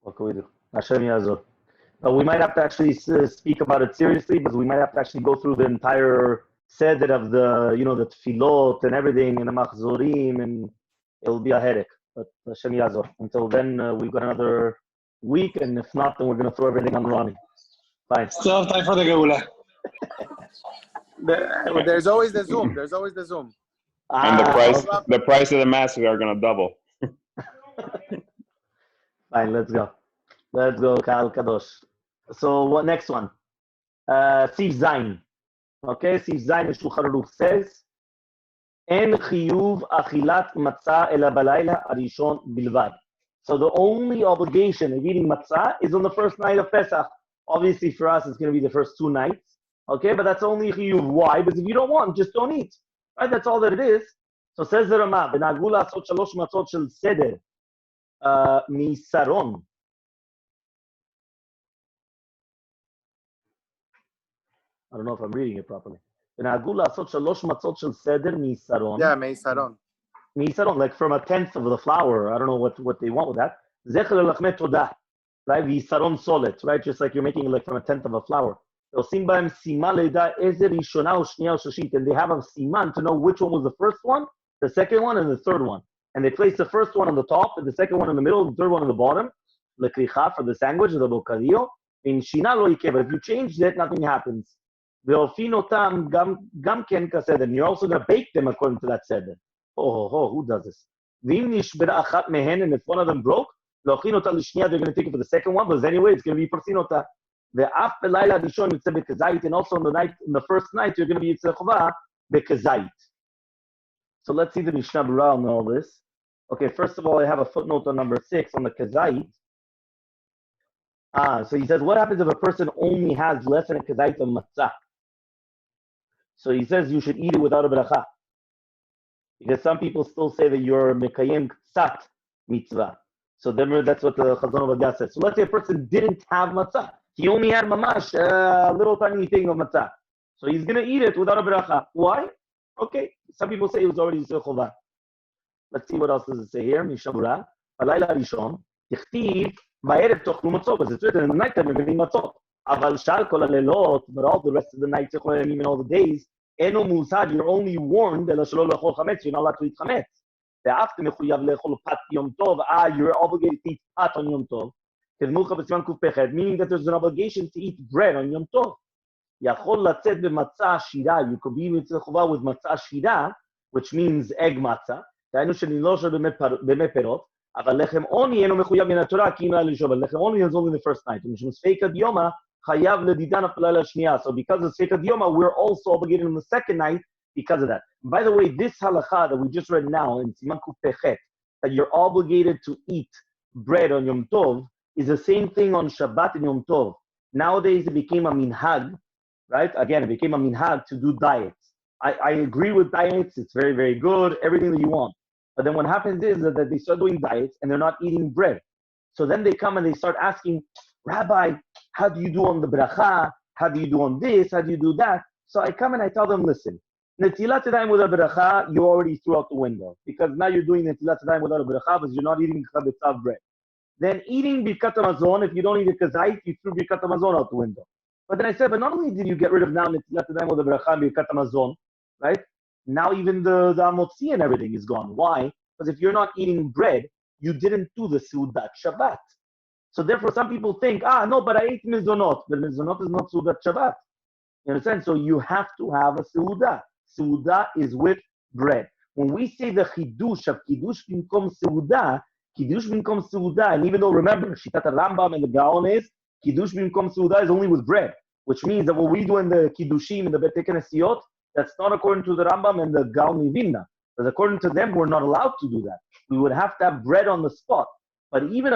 What can we do? Hashem Yazor. We might have to actually speak about it seriously, because we might have to actually go through the entire seder of the tefillot and everything, and the machzorim, and it'll be a headache. But Hashem Yazor. Until then, we've got another week, and if not, then we're going to throw everything on Ronnie. Fine. Still have time for the Geula. There's always the Zoom. And the price of the masks are going to double. Fine, let's go. Kal Kadosh. So what next one? Sif Zayin. Okay, Sif Zayin in Shulchan Aruch says, En chiyuv achilat matzah ela balayla arishon bilvad. So the only obligation of eating matzah is on the first night of Pesach. Obviously for us it's going to be the first 2 nights. Okay, but that's only chiyuv. Why? Because if you don't want, just don't eat. Right? That's all that it is. So says the Rama, Benagul asot 3 matzot shel seder misaron. I don't know if I'm reading it properly. Yeah, meisaron. Meisaron, like from 1/10 of the flour. I don't know what they want with that. Right? Meisaron solet, right? Just like you're making it like from 1/10 of a flour. And they have a siman to know which one was the first one, the second one, and the third one. And they place the first one on the top, and the second one in the middle, the third one on the bottom. Lekricha for the sandwich, the bocadillo. But if you changed it, nothing happens. And you're also going to bake them according to that seder. Who does this? And if one of them broke, they're going to take it for the second one, but anyway, it's going to be porsinota. And also in the first night, you're going to be yitzchava bekazait. So let's see the Mishnah Berura on all this. Okay, first of all, I have a footnote on number 6 on the kazait. So he says, what happens if a person only has less than a kazait of matzah? So he says you should eat it without a bracha. Because some people still say that you're mekayim ksat mitzvah. So that's what the Chazon Ovadia says. So let's say a person didn't have matzah. He only had mamash, a little tiny thing of matzah. So he's going to eat it without a bracha. Why? Okay. Some people say it was already Yisrael Chovah. Let's see what else does it say here. Mishnah Berura. Alayla Rishon. Tichtiv ba'erev tochlu matzot. Because it's written in the night time you're going to eat matzot. Aval shal kol halelot. But all the rest of the night, even all the days, eno muzad, you're only warned that you're not allowed to eat chametz. You're obligated to eat pat on Yom Tov. Meaning that there's an obligation to eat bread on Yom Tov. You could be with matzah shira, which means egg matzah. Lechem oni is only the first night. So because of Sfeika Diyoma, we're also obligated on the second night because of that. By the way, this halacha that we just read now in Siman Kuf Pechet, that you're obligated to eat bread on Yom Tov, is the same thing on Shabbat and Yom Tov. Nowadays it became a minhag, right? Again, it became a minhag to do diets. I agree with diets, it's very, very good, everything that you want. But then what happens is that they start doing diets and they're not eating bread. So then they come and they start asking, Rabbi, how do you do on the bracha? How do you do on this? How do you do that? So I come and I tell them, listen, Netilat Yadayim with a bracha, you already threw out the window. Because now you're doing Netilat Yadayim without a bracha, because you're not eating chabetzav bread. Then eating Birkat HaMazon, if you don't eat a kazait, you threw Birkat HaMazon out the window. But then I said, but not only did you get rid of now Netilat Yadayim with a bracha and Birkat HaMazon, right? Now even the Amotzi and everything is gone. Why? Because if you're not eating bread, you didn't do the Seudat Shabbat. So therefore, some people think, no, but I ate mizonot. The mizonot is not Seudat Shabbat. You understand? So you have to have a Seudah. Seudah is with bread. When we say the Chidush of Kiddush Binkom Seudah, and even though, remember, Shitat Rambam and the Gaon is, Kiddush Binkom Seudah is only with bread, which means that what we do in the Kiddushim, in the Bet Kenesiot, that's not according to the Rambam and the Gaon Vilna. Because according to them, we're not allowed to do that. We would have to have bread on the spot. But even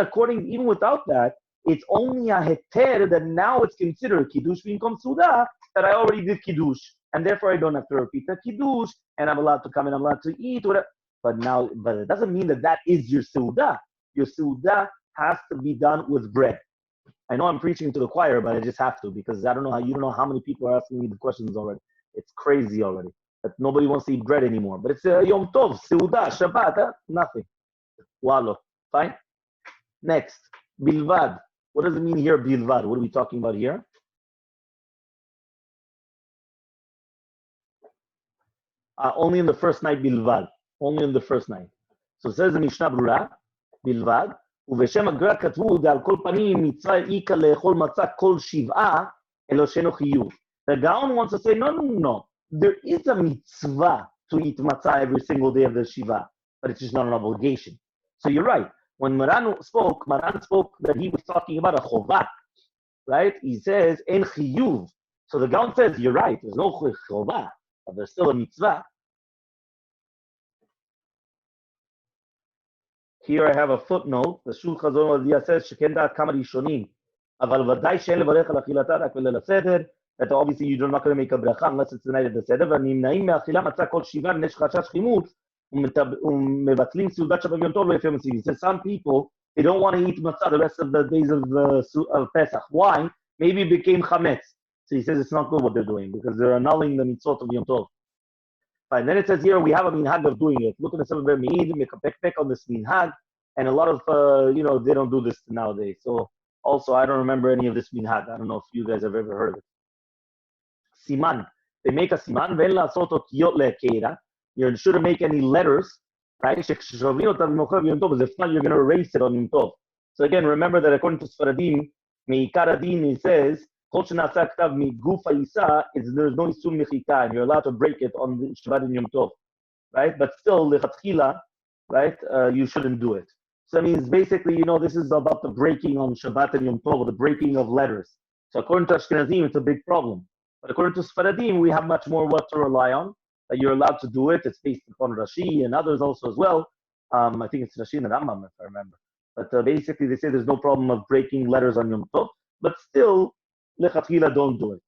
without that, it's only a heter that now it's considered Kiddush Binkom Seudah, that I already did Kiddush. And therefore I don't have to repeat the Kiddush, and I'm allowed to come and I'm allowed to eat, whatever. But it doesn't mean that is your Seudah. Your Seudah has to be done with bread. I know I'm preaching to the choir, but I just have to, because you don't know how many people are asking me the questions already. It's crazy already. That nobody wants to eat bread anymore. But it's Yom Tov, Seudah, Shabbat, nothing. Wallo. Fine? Next, Bilvad. What does it mean here, Bilvad? What are we talking about here? Only in the first night, Bilvad. Only in the first night. So it says in Mishnah Berura, Bilvad, ובשם הגר"א כתבו, ועל כל פנים מצווה איכא לאכול מצה כל שבעה, אלא שאינו חיוב. The Gaon wants to say, no. There is a mitzvah to eat matzah every single day of the Shiva, but it's just not an obligation. So you're right. When Maran spoke that he was talking about a chovah, right? He says, en chiyuv. So the Gaon says, you're right, there's no chovah, but there's still a mitzvah. Here I have a footnote. The Shul Chazon Ovadia says, sheken da'at kama rishonim, aval vadai she'en levarech al achilata rak v'leil haseder, that obviously you're not going to make a bracha unless it's the night of the seder, ונמנעים מאכילה מצה כל שבעה מפני שחשש חימוץ, ומבטלים סעודת שבת ויום טוב לפי המציעים. He says some people, they don't want to eat matzah the rest of the days of Pesach. Why? Maybe it became chametz. So he says it's not good what they're doing, because they're annulling the mitzvot of Yom Tov. Fine. Then it says here we have a minhag of doing it. Look at the seven bear meid, make a pek on this minhag, and a lot of they don't do this nowadays. So also I don't remember any of this minhag. I don't know if you guys have ever heard of it. Siman. They make a siman. You shouldn't make any letters, right? If not, you're going to erase it on Yom Tov. So again, remember that according to Sfaradim, Meikar Adin, he says, there's no isur mechika, and you're allowed to break it on the Shabbat and Yom Tov, right? But still, lechatchila, right? You shouldn't do it. So that means basically, this is about the breaking on Shabbat and Yom Tov, the breaking of letters. So according to Ashkenazim, it's a big problem. But according to Sfaradim, we have much more what to rely on. that you're allowed to do it. It's based upon Rashi and others also as well. I think it's Rashi and Rambam, if I remember. But basically, they say there's no problem of breaking letters on Yom Tov, but still, lechatchila, don't do it.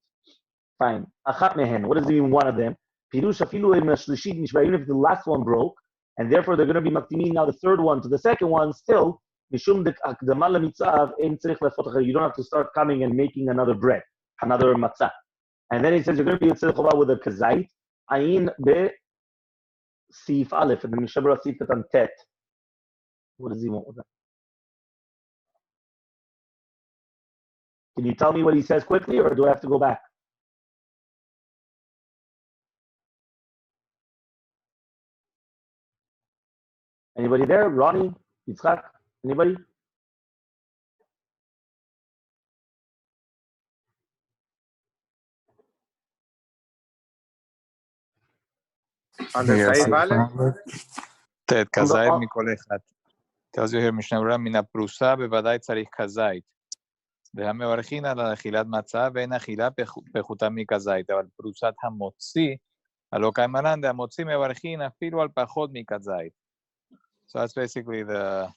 Fine. Achat mehen. What does it mean, one of them? Pirush afilu im shlishit mishba. Even if the last one broke, and therefore they're going to be maktimin now the third one to the second one, still, mishum akdama lemitzav ein tzarich lefot. You don't have to start coming and making another bread, another matzah. And then he says you're going to be yitzarich chova with a kazait. Ayin be sif aleph, and the mishabra sif katan tet. What does he want with that? Can you tell me what he says quickly, or do I have to go back? Anybody there? Ronnie? Yitzchak? Anybody? On the Yes. Saif Aleph? Tet, kazait mikol echad. Tells you here, Mishna Berura, מן הפרוסה בוודאי צריך כזית. והמברכין על אכילת מצה ואין אכילה פחותה מכזית. אבל פרוסת המוציא, הלא קיימלן, המוציא מברכין אפילו על פחות מכזית. So that's basically the...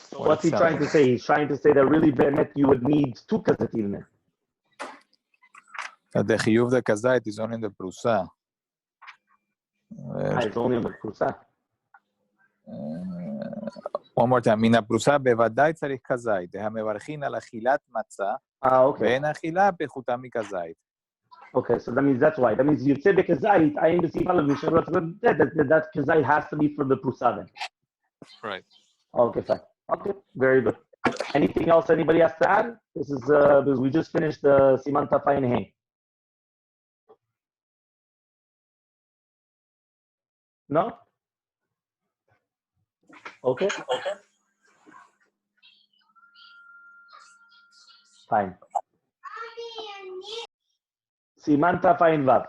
So what's he trying to say? He's trying to say that really, באמת, you would need two kazatim. The chiyuv the kazait is only in the prusa. It's only in the prusa. One more time. מן הפרוסה בוודאי צריך כזית. המברכין על אכילת מצה ואין אכילה פחותה מכזית. Okay, so that means that's why. That means you say bekazait, I am the sifal of Mishnah, that kazait has to be for the prusa then. Right. Okay, fine. Okay, very good. Anything else anybody has to add? This is because we just finished the Siman Tafayin Hey. No? Okay. Fine. Siman Tafayin Vav.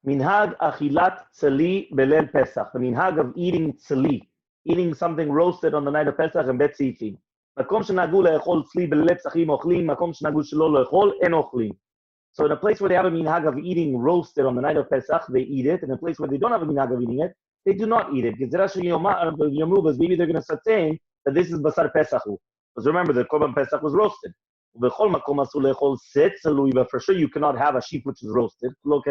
Minhag achilat tzali belel Pesach. The minhag of eating tzali, eating something roasted on the night of Pesach and bet tzifim. מקום שנהגו לאכול צלי בליל פסחים אוכלים, מקום שנהגו שלא לאכול אין אוכלים. So in a place where they have a minhag of eating roasted on the night of Pesach, they eat it. In a place where they don't have a minhag of eating it, they do not eat it. Maybe they're going to start saying that this is basar Pesachu. Because remember, the korban Pesach was roasted. But for sure you cannot have a sheep which is roasted. Because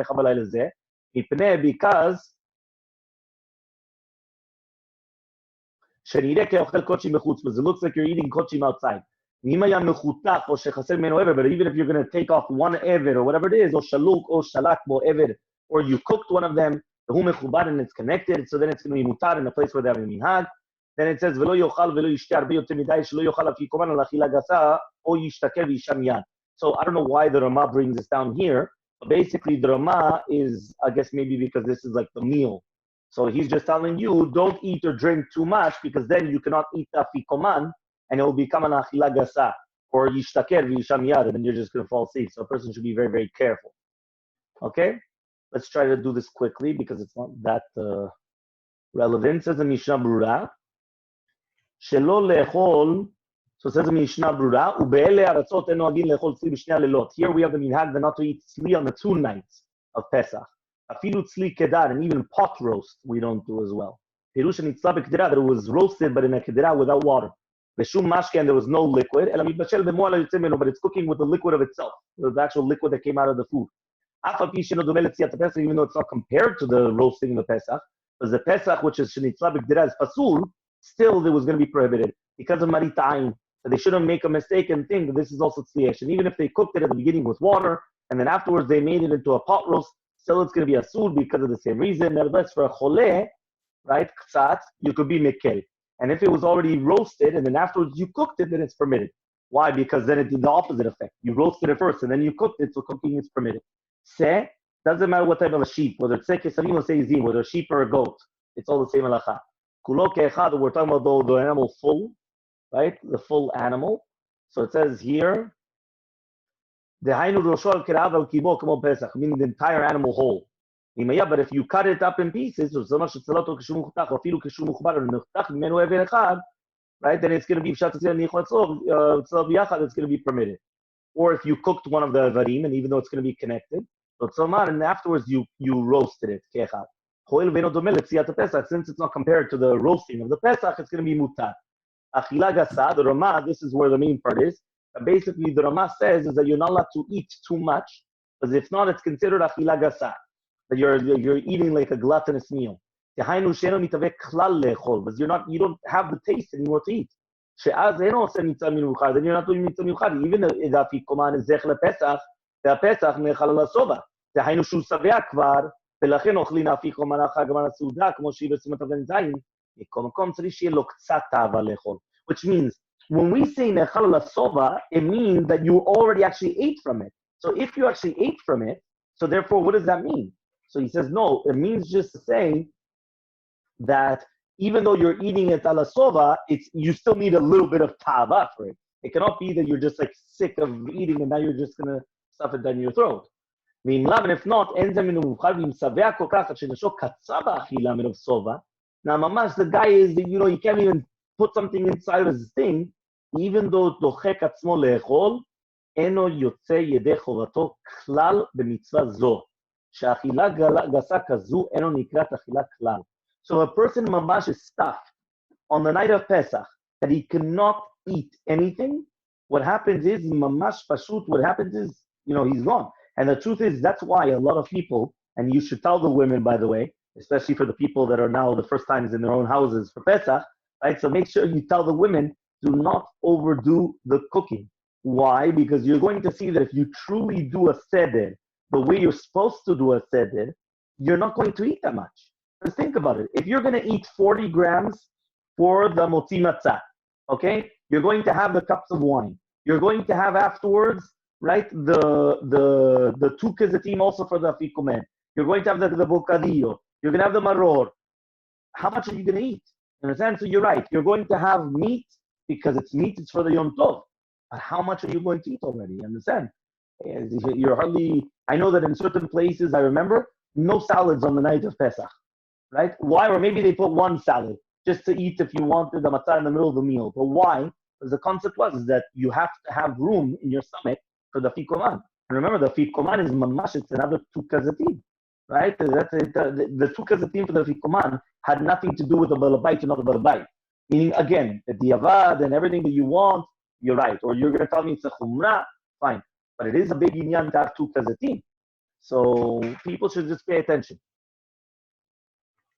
it looks like you're eating kochim outside. But even if you're going to take off one ever or whatever it is, or shaluk or shalak bo ever, or you cooked one of them, and it's connected, so then it's going to be mutar in a place where they have a minhag. Then it says, so I don't know why the Rama brings this down here, but basically the Rama is, I guess maybe because this is like the meal. So he's just telling you, don't eat or drink too much, because then you cannot eat afikoman, and it will become an achila gasa, or yishtaker v'yisham yad, and then you're just going to fall asleep. So a person should be very, very careful. Okay? Let's try to do this quickly, because it's not that relevant. It says in Mishna Berura, Shelo le'echol, so it says in Mishna Berura, ube'ele aratzot en noagin le'echol tzli b'shnei halelot. Here we have the minhag not to eat tzli on the 2 nights of Pesach. Afilu tzli kedar, and even pot roast we don't do as well. Pirush nitzla b'kedera, that it was roasted but in a kedera without water. B'shum mashke, and there was no liquid. Ela mitbashel b'mo ala yotzei menu, but it's cooking with the liquid of itself, the actual liquid that came out of the food. Even though it's not compared to the roasting of the Pesach, because the Pesach, which is shenitzla b'kedera, is pasul, still there was going to be prohibited because of marit ayin. So they shouldn't make a mistake and think that this is also tzliyesh. And even if they cooked it at the beginning with water, and then afterwards they made it into a pot roast, still it's going to be asur because of the same reason. Nevertheless, for a choleh, right, k'tzat, you could be mekel. And if it was already roasted and then afterwards you cooked it, then it's permitted. Why? Because then it did the opposite effect. You roasted it first and then you cooked it, so cooking is permitted. Se, doesn't matter what type of a sheep, whether it's kesarim or seizim, whether a sheep or a goat, it's all the same halacha. Kulo ke'echad, we're talking about the animal full, right? The full animal. So it says here, meaning the entire animal whole. But if you cut it up in pieces, right, then it's going to be it's going to be permitted. Or if you cooked one of the avarim, and even though it's going to be connected, And afterwards you roasted it. Kechad. Since it's not compared to the roasting of the Pesach, it's going to be mutar. Achila gasa, the Rama, this is where the main part is. Basically, the Rama says is that you're not allowed to eat too much, because if not, it's considered achila gasa, that you're eating like a gluttonous meal. Because you don't have the taste anymore to eat. Then you're not doing mitzvah miuchad. Even if afikoman is zech lepesach, the pesach nechal lasova. דהיינו שהוא שבע כבר, ולכן אוכלים אפיקומן אחר גמר הסעודה, כמו שהיא בסימן תבן זין, מכל מקום צריך שיהיה לו קצת תאווה לאכול. Which means, when we say נאכל לסובה, it means that you already actually ate from it. So if you actually ate from it, so therefore, what does that mean? So he says, no, it means just to say that even though you're eating it ala sova, you still need a little bit of tava for it. It cannot be that you're just like sick of eating and now you're just going to stuff it down your throat. ואם לאו, if not, אין זה מן המובחר, ואם שבע כל כך, עד שנשו קצה באכילה מרוב סובה, now mamash, the guy is, he can't even put something inside his thing, even though דוחק עצמו לאכול, אינו יוצא ידי חובתו כלל במצווה זו, שהאכילה גסה כזו, אינו נקראת אכילה כלל. So a person mamash is stuffed on the night of Pesach, that he cannot eat anything, what happens is, mamash pashut, what happens is, he's gone. And the truth is, that's why a lot of people, and you should tell the women, by the way, especially for the people that are now the first times in their own houses for Pesach, right? So make sure you tell the women, do not overdo the cooking. Why? Because you're going to see that if you truly do a seder the way you're supposed to do a seder, you're not going to eat that much. Just think about it. If you're going to eat 40 grams for the motzi matzah, okay, you're going to have the cups of wine. You're going to have afterwards, right, the two kezatim also for the afikomen. You're going to have the bocadillo. You're going to have the maror. How much are you going to eat? You understand? So you're right. You're going to have meat because it's meat. It's for the Yom Tov. But how much are you going to eat already? You understand? You're hardly. I know that in certain places, I remember, no salads on the night of Pesach. Right? Why? Or maybe they put one salad just to eat if you wanted the matzah in the middle of the meal. But why? Because the concept was that you have to have room in your stomach for the fikoman. And remember, the fikoman is mamash, it's another two kazatim, right? The two kazatim for the fikoman had nothing to do with the balabait and not the balabait. Meaning, again, the diavad and everything that you want, you're right. Or you're going to tell me it's a chumrah, fine. But it is a big inyan to have two kazatim. So people should just pay attention.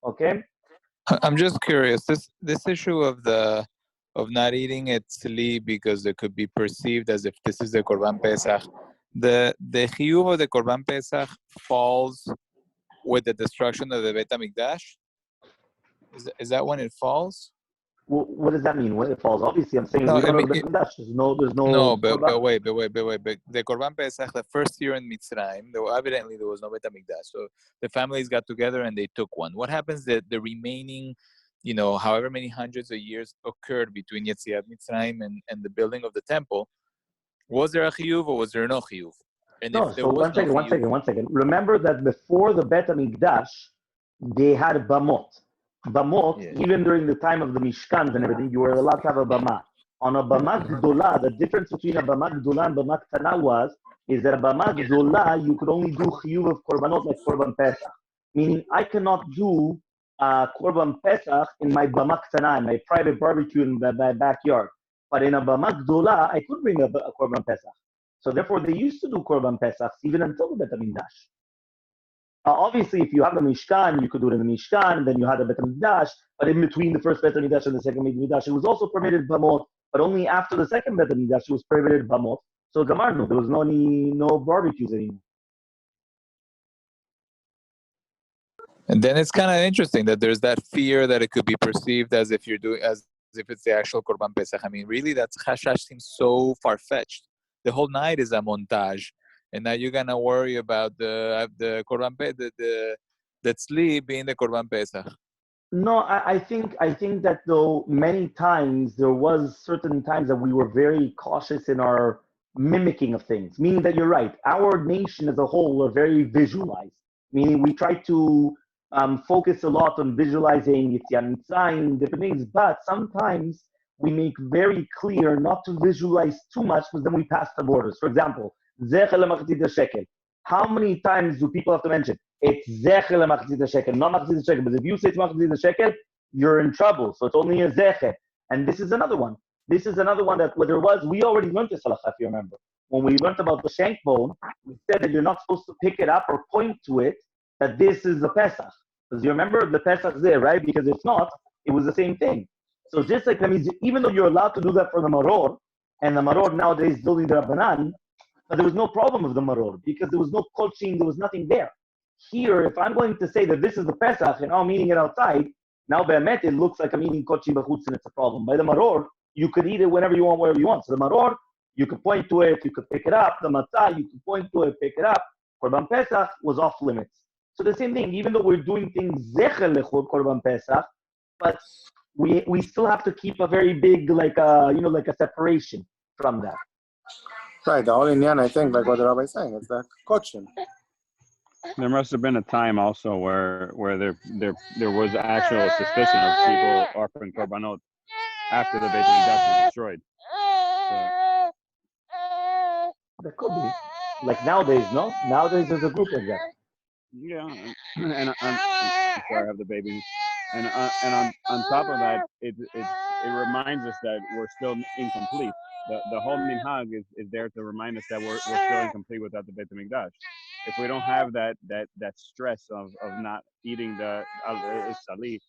Okay? I'm just curious, this issue of not eating at tzli because it could be perceived as if this is the Korban Pesach. The chiyuv of the Korban Pesach falls with the destruction of the Beit HaMikdash? Is that when it falls? What does that mean? When it falls? Obviously, I'm saying we don't have the Beit HaMikdash. There's no. No, but wait. The Korban Pesach, the first year in Mitzrayim, there was no Beit HaMikdash. So the families got together and they took one. What happens that the remaining, however many hundreds of years occurred between Yetziat Mitzrayim and the building of the temple? Was there a chiyuv or was there no chiyuv? And no, so one second. Remember that before the Beit HaMikdash, they had bamot. Bamot, even during the time of the Mishkan and everything, you were allowed to have a bama. On a bama gdola, the difference between a bama gdola and bama ktana is that a bama gdola, you could only do chiyuv of korbanot like korban pesach. Meaning, I cannot do korban pesach in my bama ktana, in my private barbecue in my backyard. But in a bama gdola, I could bring a korban pesach. So therefore, they used to do korban pesach even until the Beit HaMikdash. Obviously, if you have the Mishkan, you could do it in the Mishkan, and then you had the Beit HaMikdash, but in between the first Beit HaMikdash and the second Beit HaMikdash, it was also permitted bamot, but only after the second Beit HaMikdash, it was permitted bamot. So Gamarno, there was no barbecues anymore. And then it's kind of interesting that there's that fear that it could be perceived as if it's the actual Korban Pesach. I mean, really, that chashash seems so far-fetched. The whole night is a montage. And now you're gonna worry about the Korban Pesach, the tzli being the Korban Pesach. No, I think that though many times there was certain times that we were very cautious in our mimicking of things. Meaning that you're right. Our nation as a whole are very visualized. Meaning we try to focus a lot on visualizing Yetziat Mitzrayim, different things. But sometimes we make very clear not to visualize too much because then we pass the borders. For example, how many times do people have to mention it's zecher lemachzit shekel, not machzit shekel? But if you say it's machzit shekel, you're in trouble. So it's only a zecher. And this is another one. This is another one that where there was, we already learned this halacha, if you remember. When we learned about the shank bone, we said that you're not supposed to pick it up or point to it, that this is the Pesach. Because you remember the Pesach there, right? Because if not, it was the same thing. So just like that means, even though you're allowed to do that for the maror, and the maror nowadays is building the Rabbanan, but there was no problem with the maror, because there was no coaching, there was nothing there. Here, if I'm going to say that this is the Pesach, and I'm eating it outside, now be'emet, it looks like I'm eating kochi b'chutz, and it's a problem. By the maror, you could eat it whenever you want, wherever you want. So the maror, you could point to it, you could pick it up. The matzah, you could point to it, pick it up. Korban Pesach was off limits. So the same thing, even though we're doing things zecher lechol Korban Pesach, but we still have to keep a very big, like a separation from that. Right, the whole inyan, I think, like what the rabbi is saying, it's the kochim. There must have been a time also where there was actual suspicion of people offering korbanot after the Beit Hamikdash was destroyed. So, That could be. Like nowadays, no? Nowadays there's a group like that. yeah, and I'm sorry, I have the baby. And on top of that, it reminds us that we're still incomplete. The whole minhag is there to remind us that we're still incomplete without the Beit Hamikdash. If we don't have that stress of not eating the sali,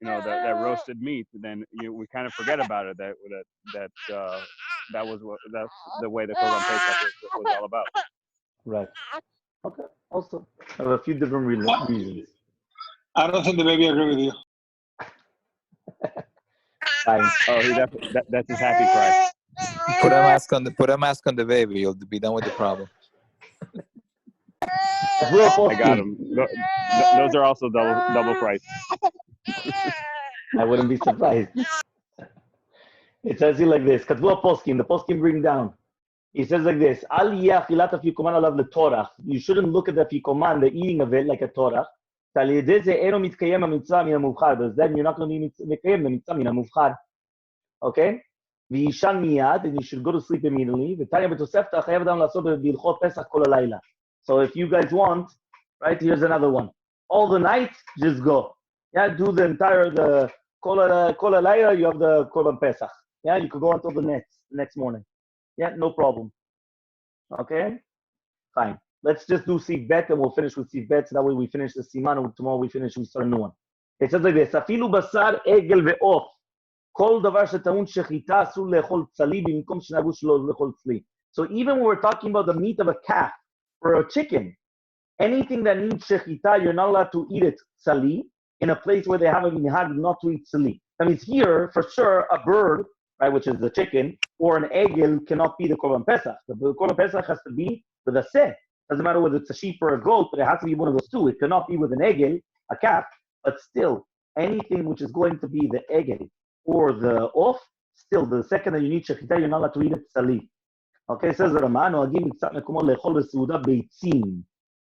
that roasted meat, then we kind of forget about it. That's the way the Korban Pesach was all about. Right. Okay. Also, I have a few different reasons. I don't think the baby agree with you. Fine. Oh, that's his happy cry. Put a mask on the baby. You'll be done with the problem. I got him. Those are also double price. I wouldn't be surprised. It says here like this. Katvu poskim. The poskim bring down. He says like this. Al yachilat afikoman alav letorach. You shouldn't look at the afikoman, the eating of it, like a torach. Because then you're not going to be mikayem the mitzvah min hamuvchar. Okay? V'yishan miyad, and you should go to sleep immediately. V'tanya b'tosefta chayav adam la'asot b'ilchot pesach kol halayla. So if you guys want, right, here's another one. All the night, just go. Yeah, do the entire, the kol halayla, you have the korban pesach. Yeah, you could go until the next morning. Yeah, no problem. Okay? Fine. Let's just do Sif Bet and we'll finish with Sif Bet. So that way we finish the Siman and tomorrow we start a new one. It says like this. Afilu basar egel ve'of. Kol davar she'ta'un shechita asur le'echol tzali b'mikom she'nagu shelo le'echol tzli. So even when we're talking about the meat of a calf or a chicken, anything that needs shechita, you're not allowed to eat it tzali in a place where they have a minhag not to eat tzali. That means here, for sure, a bird, right, which is the chicken, or an egel cannot be the Korban Pesach. The Korban Pesach has to be with a seh. Doesn't matter whether it's a sheep or a goat, but it has to be one of those two. It cannot be with an egel, a calf, but still, anything which is going to be the egel or the off, still, the second that you need shechita, you're not allowed to eat it tzali. Okay, says the Raman,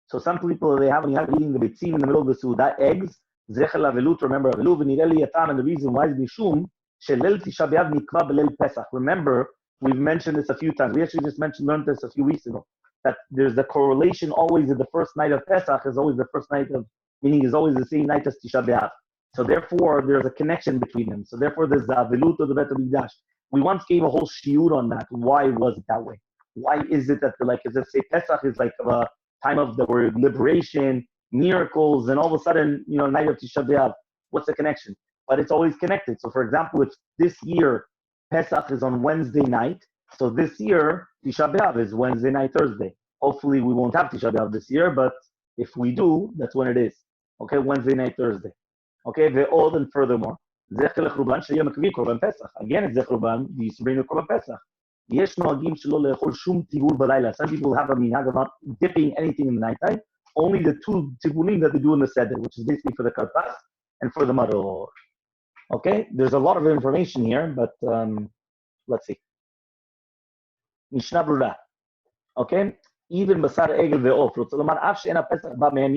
so some people, they have eating the beitzim in the middle of the seudah, eggs, zecher lavelut, remember avelut, v'nireli yatam, and the reason why is bishum, shelel tisha b'av nikva b'leil pesach. Remember, we've mentioned this a few times. We actually just learned this a few weeks ago. That there's the correlation always in the first night of Pesach is always the first night of, meaning is always the same night as Tisha B'Av. So therefore, there's a connection between them. So therefore, there's the Avelut of the Bet HaMikdash. We once gave a whole shiur on that. Why was it that way? Why is it that, like, as I say, Pesach is like a time of the word liberation, miracles, and all of a sudden, night of Tisha B'Av. What's the connection? But it's always connected. So for example, if this year Pesach is on Wednesday night, so this year, Tisha B'Av is Wednesday night, Thursday. Hopefully we won't have Tisha B'Av this year, but if we do, that's when it is. Okay, Wednesday night, Thursday. Okay, ve'od, and furthermore, Zecher lechurban sheyeh makriv korban Pesach. Again, it's Zechurban, you used to bring the korban Pesach. Yesh noagim shelo le'echol shum tivur b'layla. Some people have a minhag of not dipping anything in the nighttime. Only the two tivurim that they do in the seder, which is basically for the karpas and for the maror. Okay, there's a lot of information here, but let's see. Mishna Berura. Okay? Even Basar Egel Ve'of.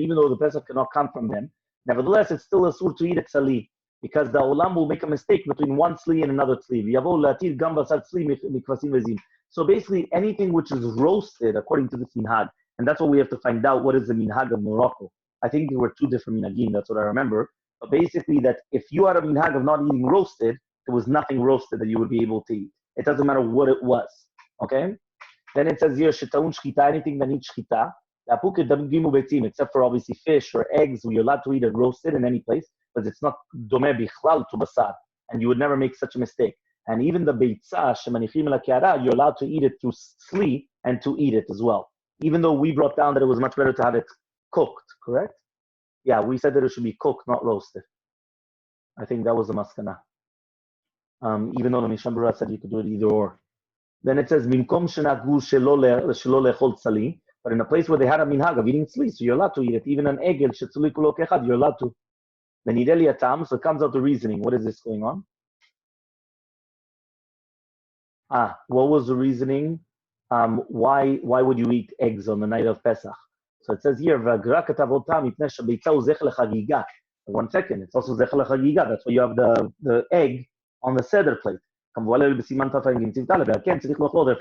Even though the Pesach cannot come from them, nevertheless, it's still a sur to eat a tzali. Because the Olam will make a mistake between one tzli and another tzli. So basically, anything which is roasted, according to the minhag, And that's what we have to find out. What is the minhag of Morocco? I think there were two different minhagim. That's what I remember. But basically, that if you had a minhag of not eating roasted, there was nothing roasted that you would be able to eat. It doesn't matter what it was. Okay? Then it says here, shetaun shchita, anything that needs shchita, except for obviously fish or eggs, you're allowed to eat it roasted in any place, but it's not domeh bichlal to basar, and you would never make such a mistake. And even the beitzah, shemanichim la kiara, you're allowed to eat it through sli and to eat it as well. Even though we brought down that it was much better to have it cooked, correct? Yeah, we said that it should be cooked, not roasted. I think that was the maskana. Even though the Mishna Berura said you could do it either or. Then it says, Minkom shenagu shelo lechol tzali, but in a place where they had a minhag of eating tzli, so you're allowed to eat it. Even an egel shetzuli kulo kechad, you're allowed to. Then ideli atam, so it comes out the reasoning. What is this going on? What was the reasoning? Why would you eat eggs on the night of Pesach? So it says here, one second, it's also zech lechagiga. That's why you have the egg on the seder plate. Therefore you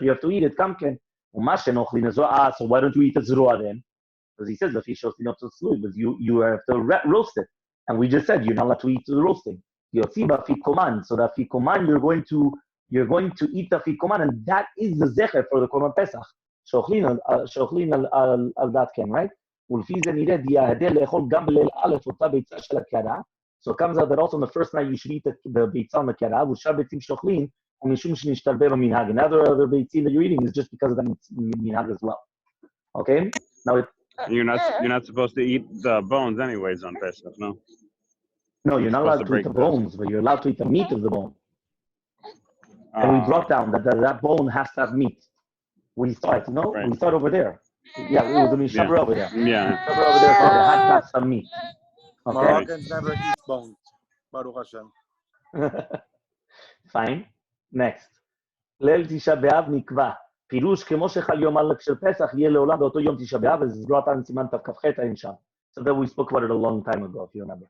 have to eat it. So why don't you eat the zroa then? Because he says the fish because you have to roast it. And we just said you're not allowed to eat the roasting. So the fikoman, you're going to eat the fikoman, and that is the zecher for the korban pesach. Shochlin al that can, right? So it comes out that also on the first night you should eat the beitzah on the kara. And other beitzim that you're eating is just because of that minhag as well. Okay? Now you're not supposed to eat the bones anyways on Pesach, no? No, you're not allowed to eat the bones, but you're allowed to eat the meat of the bone. And we brought down that bone has to have meat. We start, no? Right. We start over there. Yeah, it was a Mishna Berura over there. Yeah. Over there, so it had to have some meat. Okay? Moroccans never eat bones. Baruch Hashem. Fine. Next. ליל תשעה באב נקבע. פירוש כמו שחל יום הלק של פסח יהיה לעולם באותו יום תשעה באב, וזה בrought down סימן תכ"ח אין שם. So that we spoke about it a long time ago, if you remember.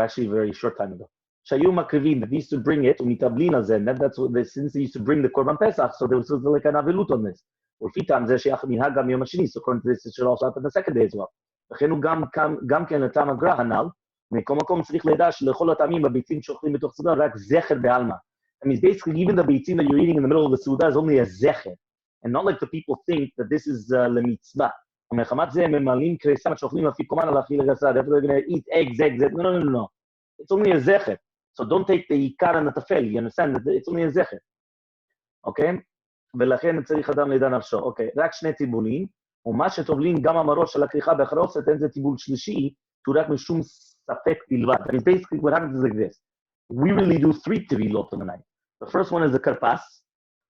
Actually, a very short time ago. שהיו מקריבים, that used to bring it, ומתאבלין על זה, and that's what, since they used to bring the korban pesach, so there was like an avilut on this. ולפי טעם זה שייך מנהג גם יום השני, so according to this, it should also happen the second day as well. לכן הוא גם כן לטעם הגר"א הנ"ל, מכל מקום צריך לדע שלכל הטעמים הביצים שאוכלים בתוך סעודה רק זכר בעלמא. I mean, basically, even the beitzim that you're eating in the middle of the Suda is only a zecher. And not like the people think that this is lemitzvah. Therefore, they're going to eat eggs. No. It's only a zecher. So don't take the ikar and the tafel. You understand? It's only a zecher. Okay? ולכן צריך אדם לידע נפשו. אוקיי, רק שני טיבולים, ומה שטובלים גם המראש של הכריכה באחרוסת, אין זה טיבול שלישי, שהוא רק משום ספק בלבד. I mean, basically, what happens is like this. We really do 3 tibilot on the night. The first one is the karpas,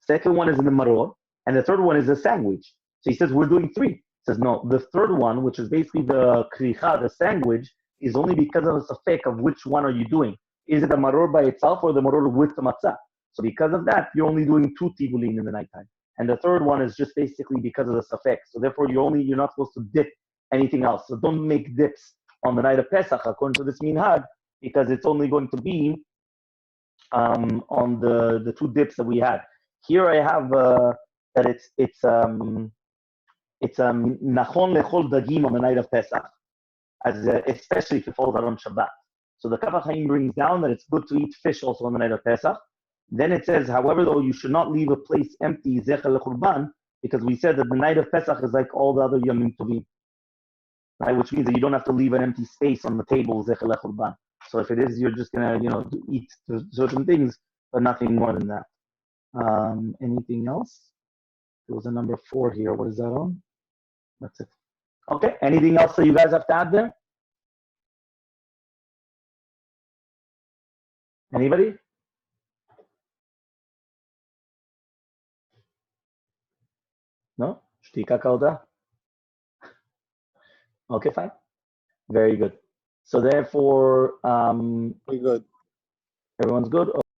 second one is in the maror, and the third one is the sandwich. So he says, we're doing 3. He says, no, the third one, which is basically the kricha, the sandwich, is only because of the safek of which one are you doing. Is it the maror by itself or the maror with the matzah? So because of that, you're only doing 2 tibulin in the nighttime. And the third one is just basically because of the safek. So therefore, you're not supposed to dip anything else. So don't make dips on the night of Pesach, according to this minhag, because it's only going to be on the 2 dips that we had. Here I have that it's nachon lechol dagim on the night of Pesach, especially if it falls out on Shabbat. So the Kaf HaChaim brings down that it's good to eat fish also on the night of Pesach. Then it says, however, though, you should not leave a place empty zecher lechurban, because we said that the night of Pesach is like all the other Yomim Tovim, right? Which means that you don't have to leave an empty space on the table zecher lechurban. So if it is, you're just gonna, eat certain things, but nothing more than that. Anything else? There was a number 4 here. What is that on? That's it. Okay. Anything else that you guys have to add there? Anybody? No? Shtika kauda? Okay, fine. Very good. So therefore, Very good. Everyone's good?